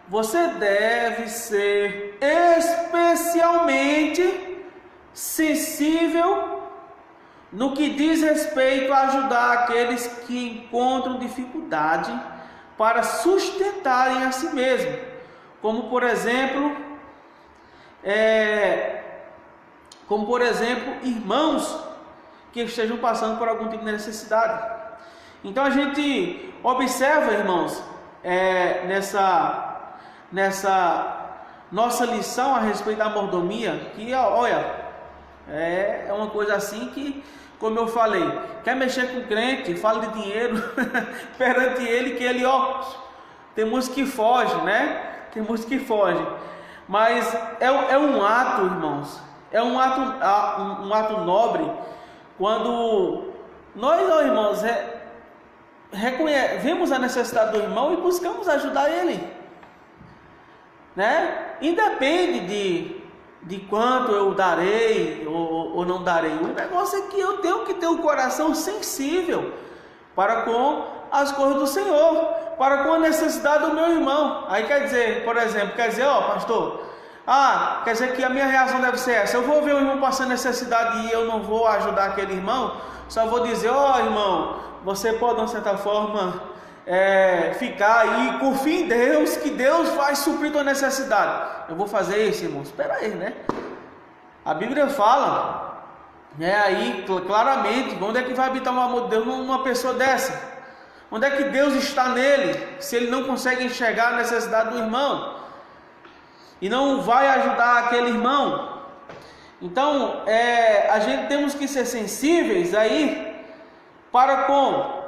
Speaker 1: você deve ser especialmente sensível no que diz respeito a ajudar aqueles que encontram dificuldade para sustentarem a si mesmo, como por exemplo, irmãos que estejam passando por algum tipo de necessidade. Então a gente observa, irmãos, nessa nossa lição a respeito da mordomia, que olha, é uma coisa assim que, como eu falei, quer mexer com o crente, fala de dinheiro perante ele, que ele, tem música que foge, né? Tem música que foge. Mas é um ato, irmãos, é um ato nobre, quando nós, irmãos, vemos a necessidade do irmão e buscamos ajudar ele, né? Independe de quanto eu darei ou não darei. O negócio é que eu tenho que ter um coração sensível para com as coisas do Senhor, para com a necessidade do meu irmão. Aí quer dizer, por exemplo, pastor, quer dizer que a minha reação deve ser essa: eu vou ver o irmão passando necessidade e eu não vou ajudar aquele irmão, só vou dizer: irmão, você pode de uma certa forma ficar aí, confia em Deus, que Deus vai suprir tua necessidade. Eu vou fazer isso, irmãos? Espera aí, né? A Bíblia fala, aí claramente, onde é que vai habitar o amor de Deus numa pessoa dessa? Onde é que Deus está nele, se ele não consegue enxergar a necessidade do irmão e não vai ajudar aquele irmão? Então, a gente temos que ser sensíveis aí para com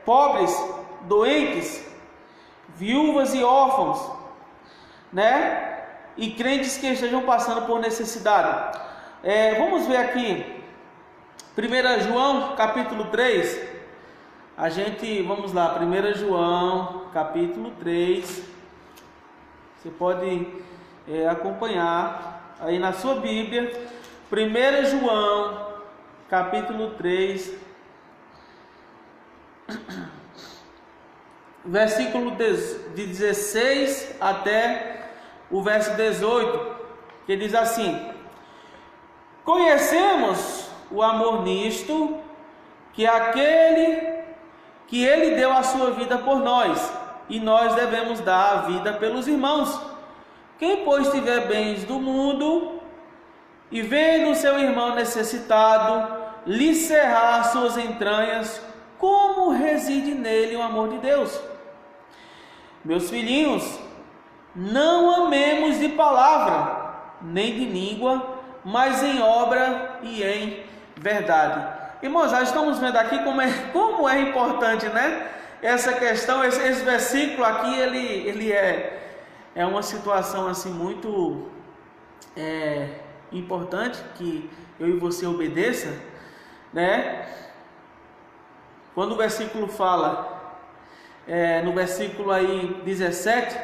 Speaker 1: pobres, doentes, viúvas e órfãos, né? E crentes que estejam passando por necessidade. Vamos ver aqui 1 João capítulo 3. Vamos lá, 1 João capítulo 3. Você pode acompanhar aí na sua Bíblia. 1 João capítulo 3, versículo de 16 até o verso 18, que diz assim: conhecemos o amor nisto, que ele deu a sua vida por nós, e nós devemos dar a vida pelos irmãos. Quem, pois, tiver bens do mundo e vendo o seu irmão necessitado, lhe cerrar suas entranhas, como reside nele o amor de Deus? Meus filhinhos, não amemos de palavra, nem de língua, mas em obra e em verdade. Irmãos, nós estamos vendo aqui como é importante, né? Essa questão, esse versículo aqui, ele é uma situação assim muito importante que eu e você obedeça, né? Quando o versículo fala, no versículo aí 17,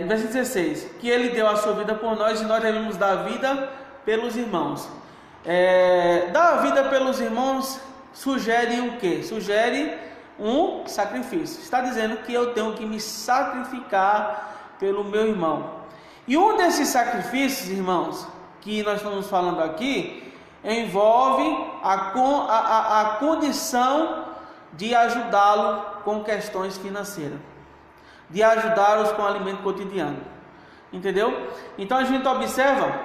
Speaker 1: no versículo 16, que ele deu a sua vida por nós e nós devemos dar a vida pelos irmãos. Dar a vida pelos irmãos sugere o quê? Sugere um sacrifício. Está dizendo que eu tenho que me sacrificar pelo meu irmão. E um desses sacrifícios, irmãos, que nós estamos falando aqui, envolve a condição de ajudá-lo com questões financeiras, de ajudá-los com o alimento cotidiano, entendeu? Então a gente observa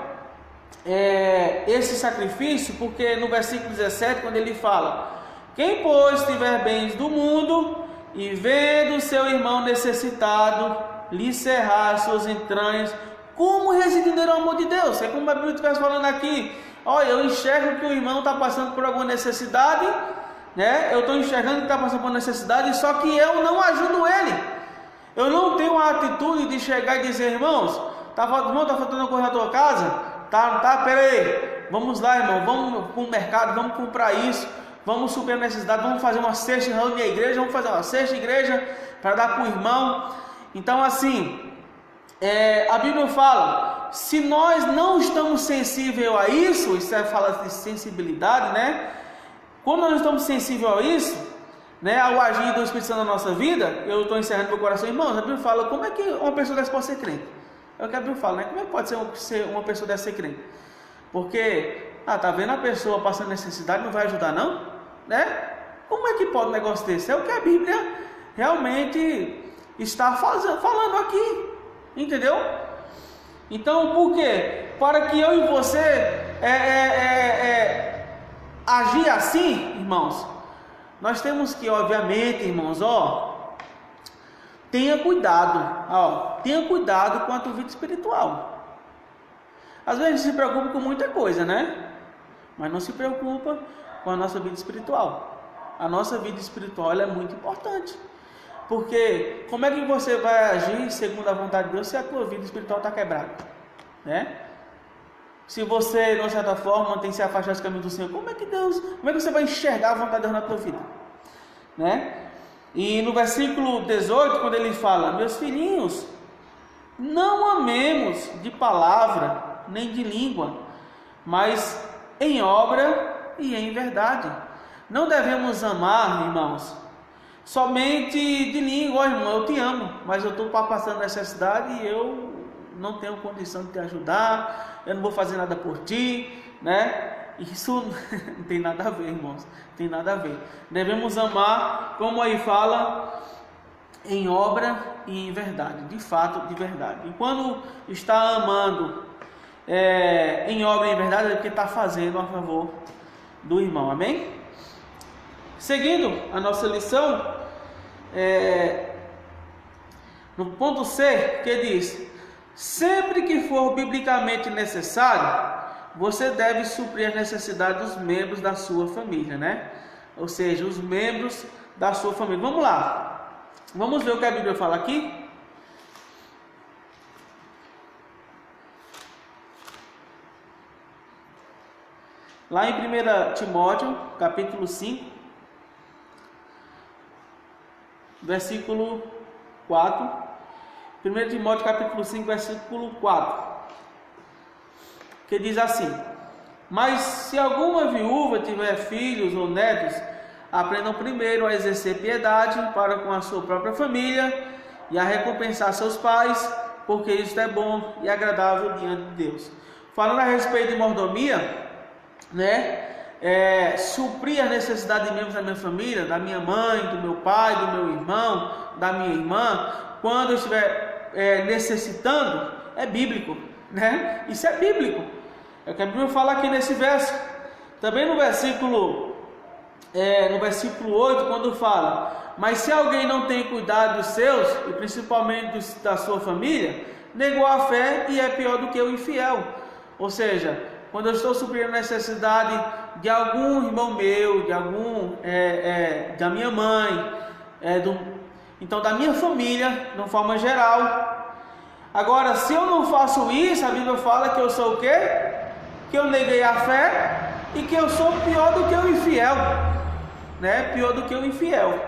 Speaker 1: esse sacrifício, porque no versículo 17, quando ele fala: quem, pois, tiver bens do mundo e vendo seu irmão necessitado, lhe cerrar suas entranhas, como reside nele o amor de Deus? É como a Bíblia estivesse falando aqui: olha, eu enxergo que o irmão está passando por alguma necessidade, né? Eu estou enxergando que está passando por necessidade, só que eu não ajudo ele. Eu não tenho a atitude de chegar e dizer: irmãos, irmão, tá faltando coisa na tua casa? Tá, pera aí. Vamos lá, irmão, vamos para o mercado, vamos comprar isso, vamos suprir a necessidade, vamos fazer uma cesta, reunir a igreja, vamos fazer uma cesta igreja para dar para o irmão. Então, assim, a Bíblia fala, se nós não estamos sensíveis a isso, isso fala de sensibilidade, né? Quando nós estamos sensíveis a isso, né, ao agir do Espírito Santo na nossa vida, eu estou encerrando meu coração, irmãos, a Bíblia fala, como é que uma pessoa dessa pode ser crente? É o que a Bíblia fala, né? Como é que pode ser uma pessoa dessa ser crente? Porque, tá vendo a pessoa passando necessidade, não vai ajudar não? Né? Como é que pode um negócio desse? É o que a Bíblia realmente está falando aqui, entendeu? Então, por quê? Para que eu e você agir assim, irmãos, nós temos que, obviamente, irmãos, tenha cuidado, tenha cuidado com a tua vida espiritual. Às vezes a gente se preocupa com muita coisa, né? Mas não se preocupa com a nossa vida espiritual. A nossa vida espiritual ela é muito importante. Porque como é que você vai agir segundo a vontade de Deus se a tua vida espiritual está quebrada? Né? Se você, de uma certa forma, tem se afastado dos caminhos do Senhor, como é que você vai enxergar a vontade de Deus na tua vida? Né? E no versículo 18, quando ele fala, meus filhinhos, não amemos de palavra, nem de língua, mas em obra e em verdade. Não devemos amar, irmãos, somente de língua, irmão, eu te amo, mas eu estou passando necessidade e eu não tenho condição de te ajudar, eu não vou fazer nada por ti, né? Isso não tem nada a ver, irmãos, tem nada a ver. Devemos amar, como aí fala, em obra e em verdade, de fato, de verdade. E quando está amando em obra e em verdade, é porque está fazendo a favor do irmão, amém? Seguindo a nossa lição, no ponto C, que diz: sempre que for biblicamente necessário, você deve suprir as necessidades dos membros da sua família, né? Ou seja, os membros da sua família. Vamos lá, vamos ver o que a Bíblia fala aqui. Lá em 1 Timóteo, capítulo 5, versículo 4. 1 Timóteo, capítulo 5, versículo 4. Que diz assim: mas se alguma viúva tiver filhos ou netos, aprendam primeiro a exercer piedade para com a sua própria família e a recompensar seus pais, porque isso é bom e agradável diante de Deus. Falando a respeito de mordomia, né? Suprir as necessidades de membros da minha família, da minha mãe, do meu pai, do meu irmão, da minha irmã, quando eu estiver necessitando, é bíblico, né? Isso é bíblico. É o que a Bíblia fala aqui nesse verso. Também no versículo 8, quando fala: mas se alguém não tem cuidado dos seus, e principalmente da sua família, negou a fé e é pior do que o infiel. Ou seja, quando eu estou suprindo a necessidade de algum irmão meu, da minha mãe, então da minha família, de uma forma geral. Agora, se eu não faço isso, a Bíblia fala que eu sou o quê? Que eu neguei a fé e que eu sou pior do que o infiel, né? Pior do que o infiel.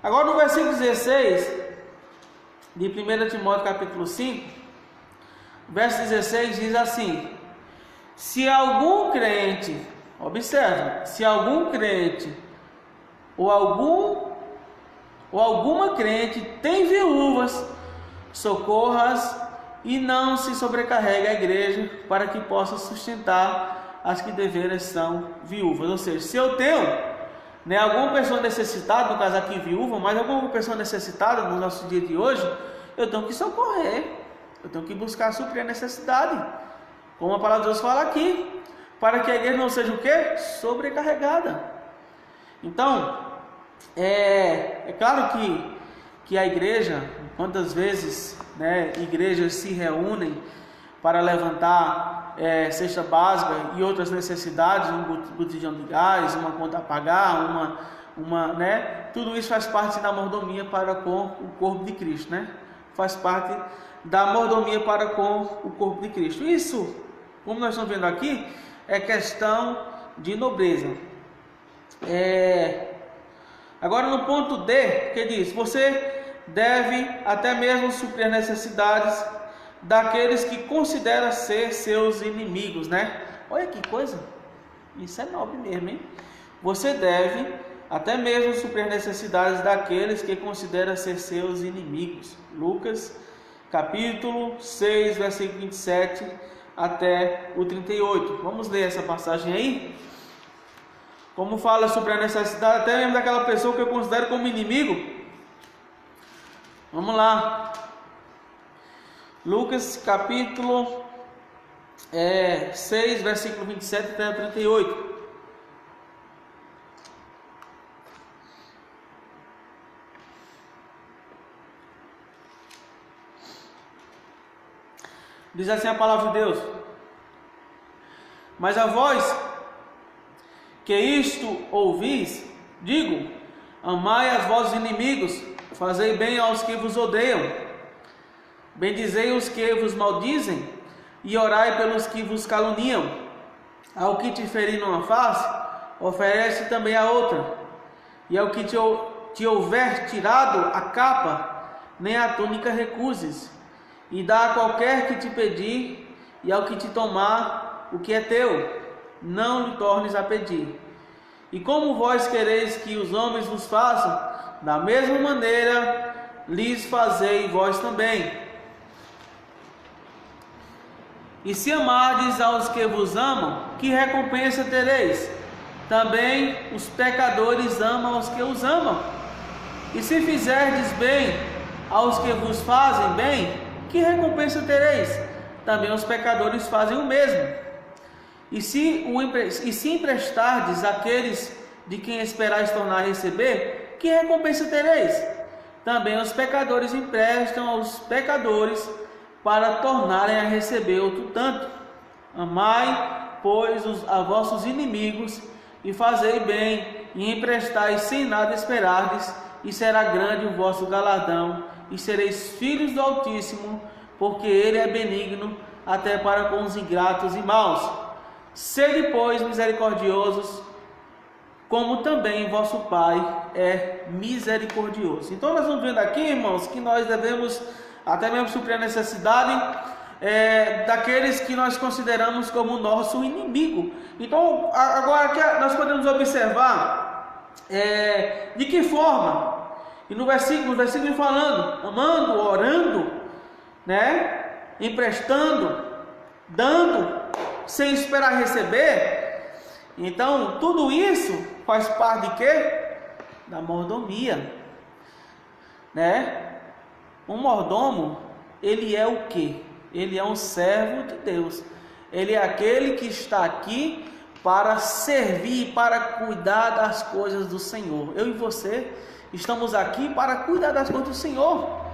Speaker 1: Agora no versículo 16 de 1 Timóteo capítulo 5, verso 16 diz assim: se algum crente, observa, se algum crente ou alguma crente tem viúvas, socorra-as e não se sobrecarregue a igreja, para que possa sustentar as que deveras são viúvas. Ou seja, se eu tenho alguma pessoa necessitada, no caso aqui viúva, mas alguma pessoa necessitada no nosso dia de hoje, eu tenho que socorrer, eu tenho que buscar suprir a necessidade, como a palavra de Deus fala aqui, para que a igreja não seja o quê? Sobrecarregada. Então, é claro que a igreja, quantas vezes igrejas se reúnem para levantar cesta básica e outras necessidades, um botijão de gás, uma conta a pagar, tudo isso faz parte da mordomia para com o corpo de Cristo, né? Faz parte da mordomia para com o corpo de Cristo. Isso, como nós estamos vendo aqui, é questão de nobreza. Agora no ponto D, que diz: você deve até mesmo suprir as necessidades daqueles que considera ser seus inimigos, né? Olha que coisa, isso é nobre mesmo, hein? Você deve até mesmo suprir as necessidades daqueles que considera ser seus inimigos. Lucas capítulo 6, versículo 27 até o 38. Vamos ler essa passagem aí? Como fala sobre a necessidade até mesmo daquela pessoa que eu considero como inimigo. Vamos lá. Lucas capítulo 6, versículo 27 até 38. Diz assim a palavra de Deus: mas a vós que isto ouvis, digo: amai as vossos inimigos, fazei bem aos que vos odeiam, bendizei os que vos maldizem, e orai pelos que vos caluniam. Ao que te ferir numa face, oferece também a outra, e ao que te houver tirado a capa, nem a túnica recuses. E dá a qualquer que te pedir, e ao que te tomar o que é teu, não lhe tornes a pedir. E como vós quereis que os homens vos façam, da mesma maneira lhes fazei vós também. E se amardes aos que vos amam, que recompensa tereis? Também os pecadores amam aos que os amam. E se fizerdes bem aos que vos fazem bem, que recompensa tereis? Também os pecadores fazem o mesmo. E se emprestardes àqueles de quem esperais tornar a receber, que recompensa tereis? Também os pecadores emprestam aos pecadores para tornarem a receber outro tanto. Amai, pois, a vossos inimigos, e fazei bem, e emprestai sem nada esperardes, e será grande o vosso galardão, e sereis filhos do Altíssimo, porque Ele é benigno até para com os ingratos e maus. Sede, pois, misericordiosos, como também vosso Pai é misericordioso. Então nós vamos vendo aqui, irmãos, que nós devemos até mesmo suprir a necessidade daqueles que nós consideramos como nosso inimigo. Então agora que nós podemos observar de que forma. E no versículo falando, amando, orando, né? Emprestando, dando, sem esperar receber. Então, tudo isso faz parte de quê? Da mordomia, né? Um mordomo, ele é o quê? Ele é um servo de Deus. Ele é aquele que está aqui para servir, para cuidar das coisas do Senhor. Eu e você estamos aqui para cuidar das coisas do Senhor.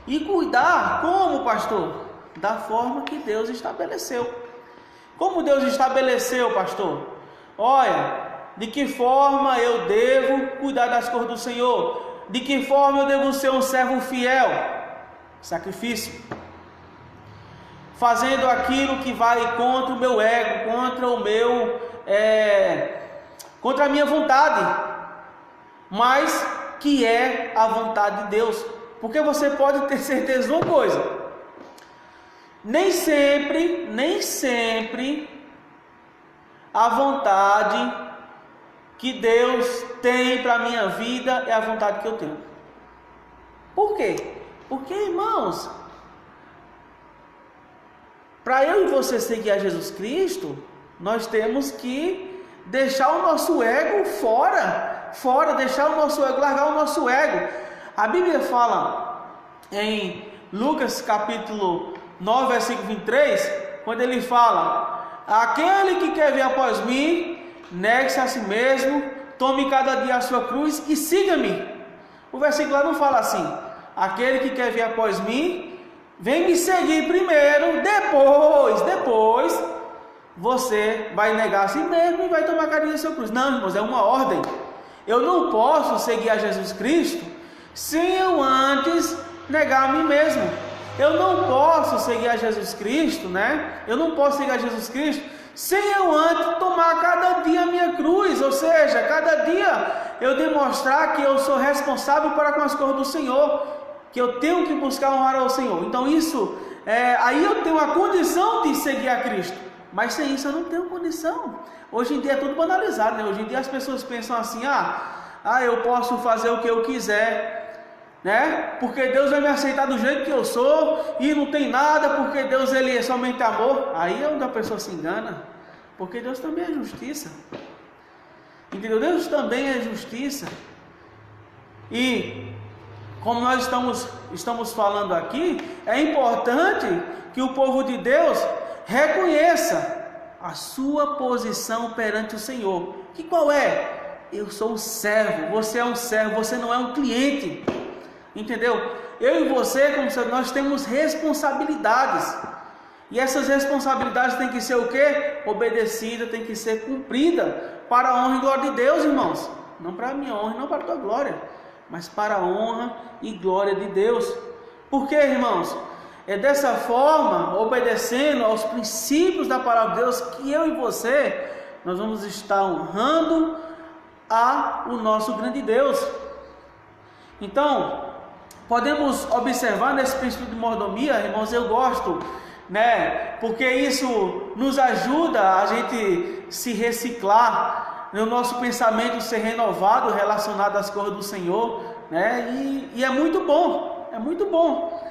Speaker 1: E cuidar como, pastor? Da forma que Deus estabeleceu. Como Deus estabeleceu, pastor? Olha, de que forma eu devo cuidar das coisas do Senhor? De que forma eu devo ser um servo fiel? Sacrifício. Fazendo aquilo que vai contra o meu ego, contra o meu, contra a minha vontade, mas que é a vontade de Deus. Porque você pode ter certeza de uma coisa: nem sempre a vontade que Deus tem para a minha vida é a vontade que eu tenho. Por quê? Porque, irmãos, para eu e você seguir a Jesus Cristo, nós temos que deixar o nosso ego fora, deixar o nosso ego, largar o nosso ego. A Bíblia fala em Lucas capítulo 9, versículo 23, quando ele fala: aquele que quer vir após mim, negue-se a si mesmo, tome cada dia a sua cruz e siga-me. O versículo lá não fala assim: aquele que quer vir após mim, vem me seguir primeiro, depois você vai negar a si mesmo e vai tomar cada dia a sua cruz. Não, irmãos, é uma ordem. Eu não posso seguir a Jesus Cristo sem eu antes negar a mim mesmo. eu não posso seguir a Jesus Cristo, né? Eu não posso seguir a Jesus Cristo sem eu antes tomar cada dia a minha cruz, ou seja, cada dia eu demonstrar que eu sou responsável para com as coisas do Senhor, que eu tenho que buscar honrar ao Senhor. Então isso, aí eu tenho a condição de seguir a Cristo, mas sem isso eu não tenho condição. Hoje em dia é tudo banalizado, né? Hoje em dia as pessoas pensam assim, eu posso fazer o que eu quiser, né? Porque Deus vai me aceitar do jeito que eu sou, e não tem nada, porque Deus ele é somente amor. Aí é onde a pessoa se engana, porque Deus também é justiça, entendeu? Deus também é justiça. E como nós estamos falando aqui, é importante que o povo de Deus reconheça a sua posição perante o Senhor. Que qual é? Eu sou um servo, você é um servo, você não é um cliente, entendeu? Eu e você, como servo, nós temos responsabilidades, e essas responsabilidades têm que ser o quê? Obedecida, tem que ser cumprida, para a honra e glória de Deus, irmãos. Não para a minha honra, não para a tua glória, mas para a honra e glória de Deus. Por quê, irmãos? É dessa forma, obedecendo aos princípios da palavra de Deus, que eu e você, nós vamos estar honrando o nosso grande Deus. Então, podemos observar nesse princípio de mordomia, irmãos, eu gosto, né? Porque isso nos ajuda a gente se reciclar, o nosso pensamento ser renovado relacionado às coisas do Senhor, né? E é muito bom, é muito bom.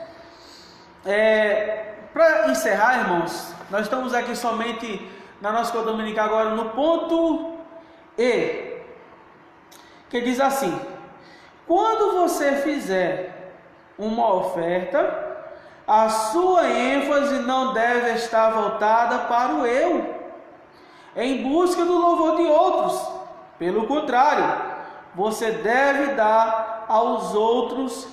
Speaker 1: Para encerrar, irmãos, nós estamos aqui somente na nossa escola dominical agora no ponto E, que diz assim: quando você fizer uma oferta, a sua ênfase não deve estar voltada para o eu, em busca do louvor de outros. Pelo contrário, você deve dar aos outros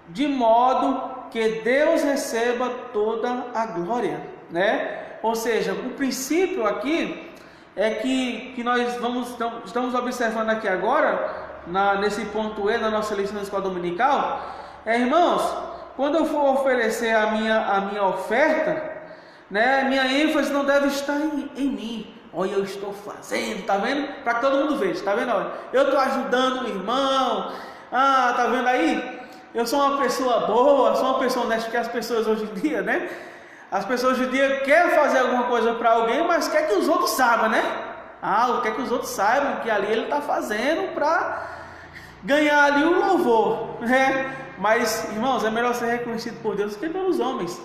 Speaker 1: de modo que Deus receba toda a glória, né? Ou seja, o princípio aqui é que nós estamos observando aqui agora, nesse ponto E da nossa lição da escola dominical, irmãos, quando eu for oferecer a minha oferta, né, minha ênfase não deve estar em mim. Olha, eu estou fazendo, tá vendo? Para que todo mundo veja, tá vendo? Olha, eu estou ajudando o irmão, tá vendo aí? Eu sou uma pessoa boa, sou uma pessoa honesta, porque as pessoas hoje em dia, né? As pessoas hoje em dia querem fazer alguma coisa para alguém, mas quer que os outros saibam, né? Quer que os outros saibam que ali ele está fazendo para ganhar ali o louvor, né? Mas, irmãos, é melhor ser reconhecido por Deus que pelos homens.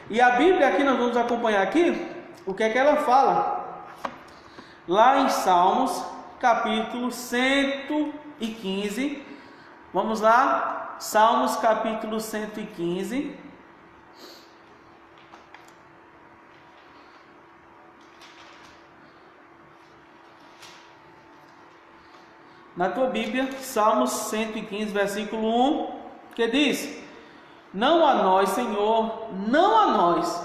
Speaker 1: E a Bíblia aqui, nós vamos acompanhar aqui, o que é que ela fala? Lá em Salmos, capítulo 115, vamos lá, Salmos capítulo 115, na tua Bíblia, Salmos 115, versículo 1, que diz: não a nós, Senhor, não a nós,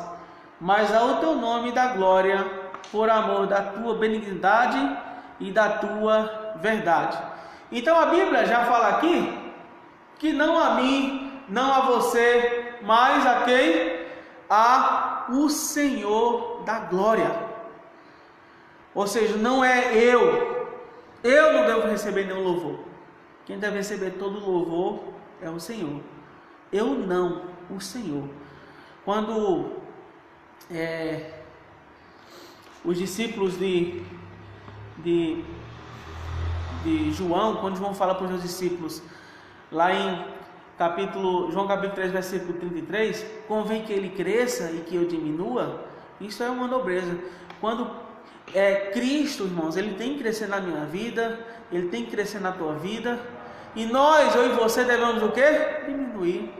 Speaker 1: mas ao teu nome da glória, por amor da tua benignidade e da tua verdade. Então a Bíblia já fala aqui que não a mim, não a você, mas a quem? A o Senhor da glória. Ou seja, não é eu não devo receber nenhum louvor. Quem deve receber todo o louvor é o Senhor. Eu não, o Senhor. Quando os discípulos de João, quando João fala para os seus discípulos, lá em João capítulo 3, versículo 33, convém que ele cresça e que eu diminua. Isso é uma nobreza. Quando Cristo, irmãos, ele tem que crescer na minha vida, ele tem que crescer na tua vida, e nós, eu e você, devemos o quê? Diminuir.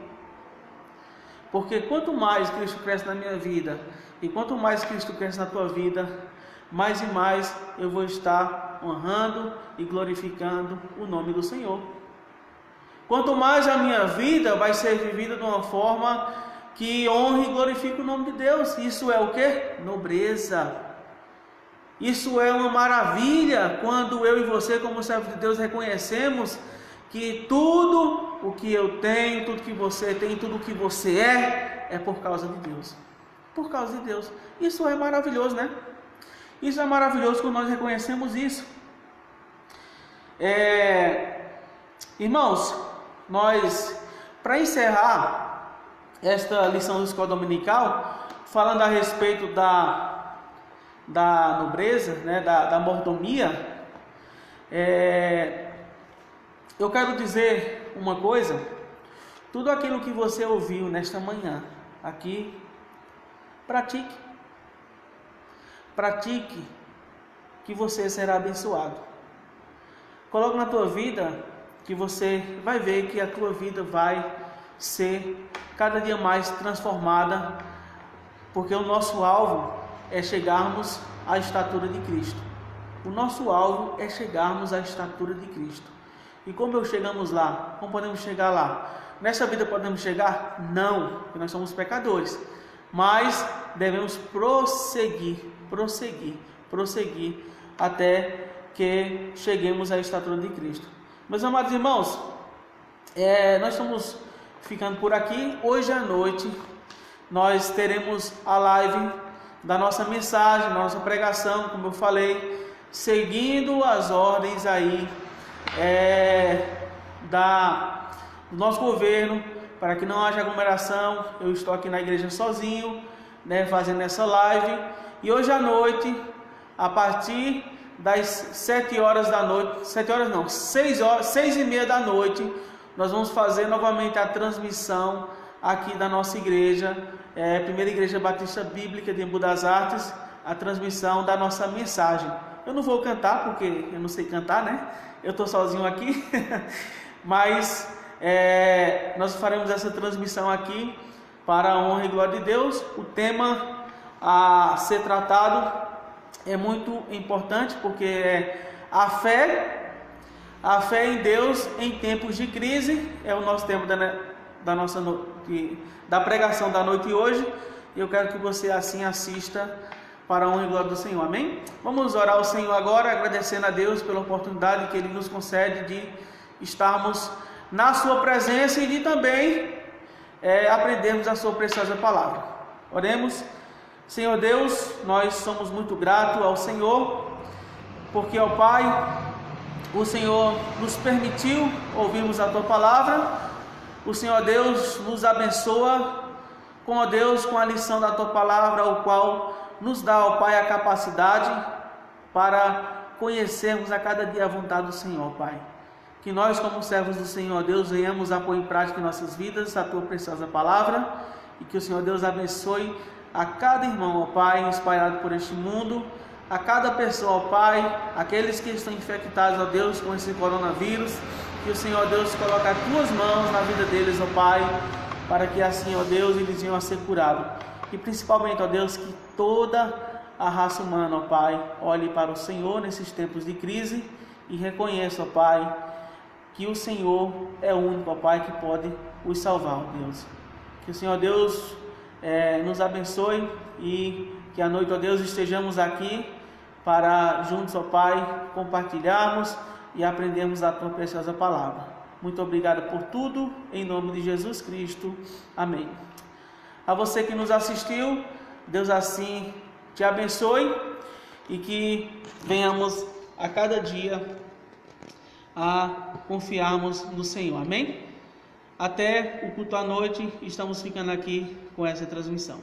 Speaker 1: Porque quanto mais Cristo cresce na minha vida, e quanto mais Cristo cresce na tua vida, mais e mais eu vou estar honrando e glorificando o nome do Senhor. Quanto mais a minha vida vai ser vivida de uma forma que honre e glorifique o nome de Deus. Isso é o quê? Nobreza. Isso é uma maravilha quando eu e você, como servo de Deus, reconhecemos que tudo o que eu tenho, tudo que você tem, tudo o que você é por causa de Deus. Por causa de Deus. Isso é maravilhoso, né? Isso é maravilhoso quando nós reconhecemos isso. Irmãos, nós, para encerrar esta lição da escola dominical, falando a respeito da nobreza, né, da mordomia, eu quero dizer uma coisa: tudo aquilo que você ouviu nesta manhã aqui, pratique, que você será abençoado. Coloque na tua vida, que você vai ver que a tua vida vai ser cada dia mais transformada, porque o nosso alvo é chegarmos à estatura de Cristo. O nosso alvo é chegarmos à estatura de Cristo. E como chegamos lá? Como podemos chegar lá? Nessa vida podemos chegar? Não, porque nós somos pecadores. Mas devemos prosseguir até que cheguemos à estatura de Cristo. Meus amados irmãos, nós estamos ficando por aqui. Hoje à noite nós teremos a live da nossa mensagem, da nossa pregação, como eu falei, seguindo as ordens aí do nosso governo, para que não haja aglomeração. Eu estou aqui na igreja sozinho, né, fazendo essa live. E hoje à noite, a partir das 7 horas da noite, 6h30 da noite, nós vamos fazer novamente a transmissão aqui da nossa igreja, Primeira Igreja Batista Bíblica de Embu das Artes, a transmissão da nossa mensagem. Eu não vou cantar, porque eu não sei cantar, né? Eu estou sozinho aqui, mas nós faremos essa transmissão aqui para a honra e glória de Deus. O tema a ser tratado é muito importante, porque é a fé em Deus em tempos de crise. É o nosso tema da pregação da noite de hoje. E eu quero que você assim assista para a honra e glória do Senhor, amém? Vamos orar ao Senhor agora, agradecendo a Deus pela oportunidade que Ele nos concede de estarmos na sua presença e de também aprendermos a sua preciosa palavra. Oremos. Senhor Deus, nós somos muito gratos ao Senhor, porque, ó Pai, o Senhor nos permitiu ouvirmos a Tua palavra. O Senhor Deus nos abençoa com a lição da Tua palavra, o qual nos dá, ó Pai, a capacidade para conhecermos a cada dia a vontade do Senhor, Pai. Que nós, como servos do Senhor Deus, venhamos a pôr em prática em nossas vidas a Tua preciosa palavra, e que o Senhor Deus abençoe a cada irmão, ó Pai, espalhado por este mundo, a cada pessoa, ó Pai, aqueles que estão infectados, ó Deus, com esse coronavírus, que o Senhor Deus coloque as Tuas mãos na vida deles, ó Pai, para que assim, ó Deus, eles venham a ser curados. E principalmente, ó Deus, que toda a raça humana, ó Pai, olhe para o Senhor nesses tempos de crise e reconheça, ó Pai, que o Senhor é o único, ó Pai, que pode os salvar, ó Deus. Que o Senhor Deus nos abençoe e que à noite, ó Deus, estejamos aqui para juntos, ó Pai, compartilharmos e aprendermos a Tua preciosa palavra. Muito obrigado por tudo, em nome de Jesus Cristo, amém. A você que nos assistiu, Deus assim te abençoe e que venhamos a cada dia a confiarmos no Senhor, amém? Até o culto à noite, estamos ficando aqui com essa transmissão.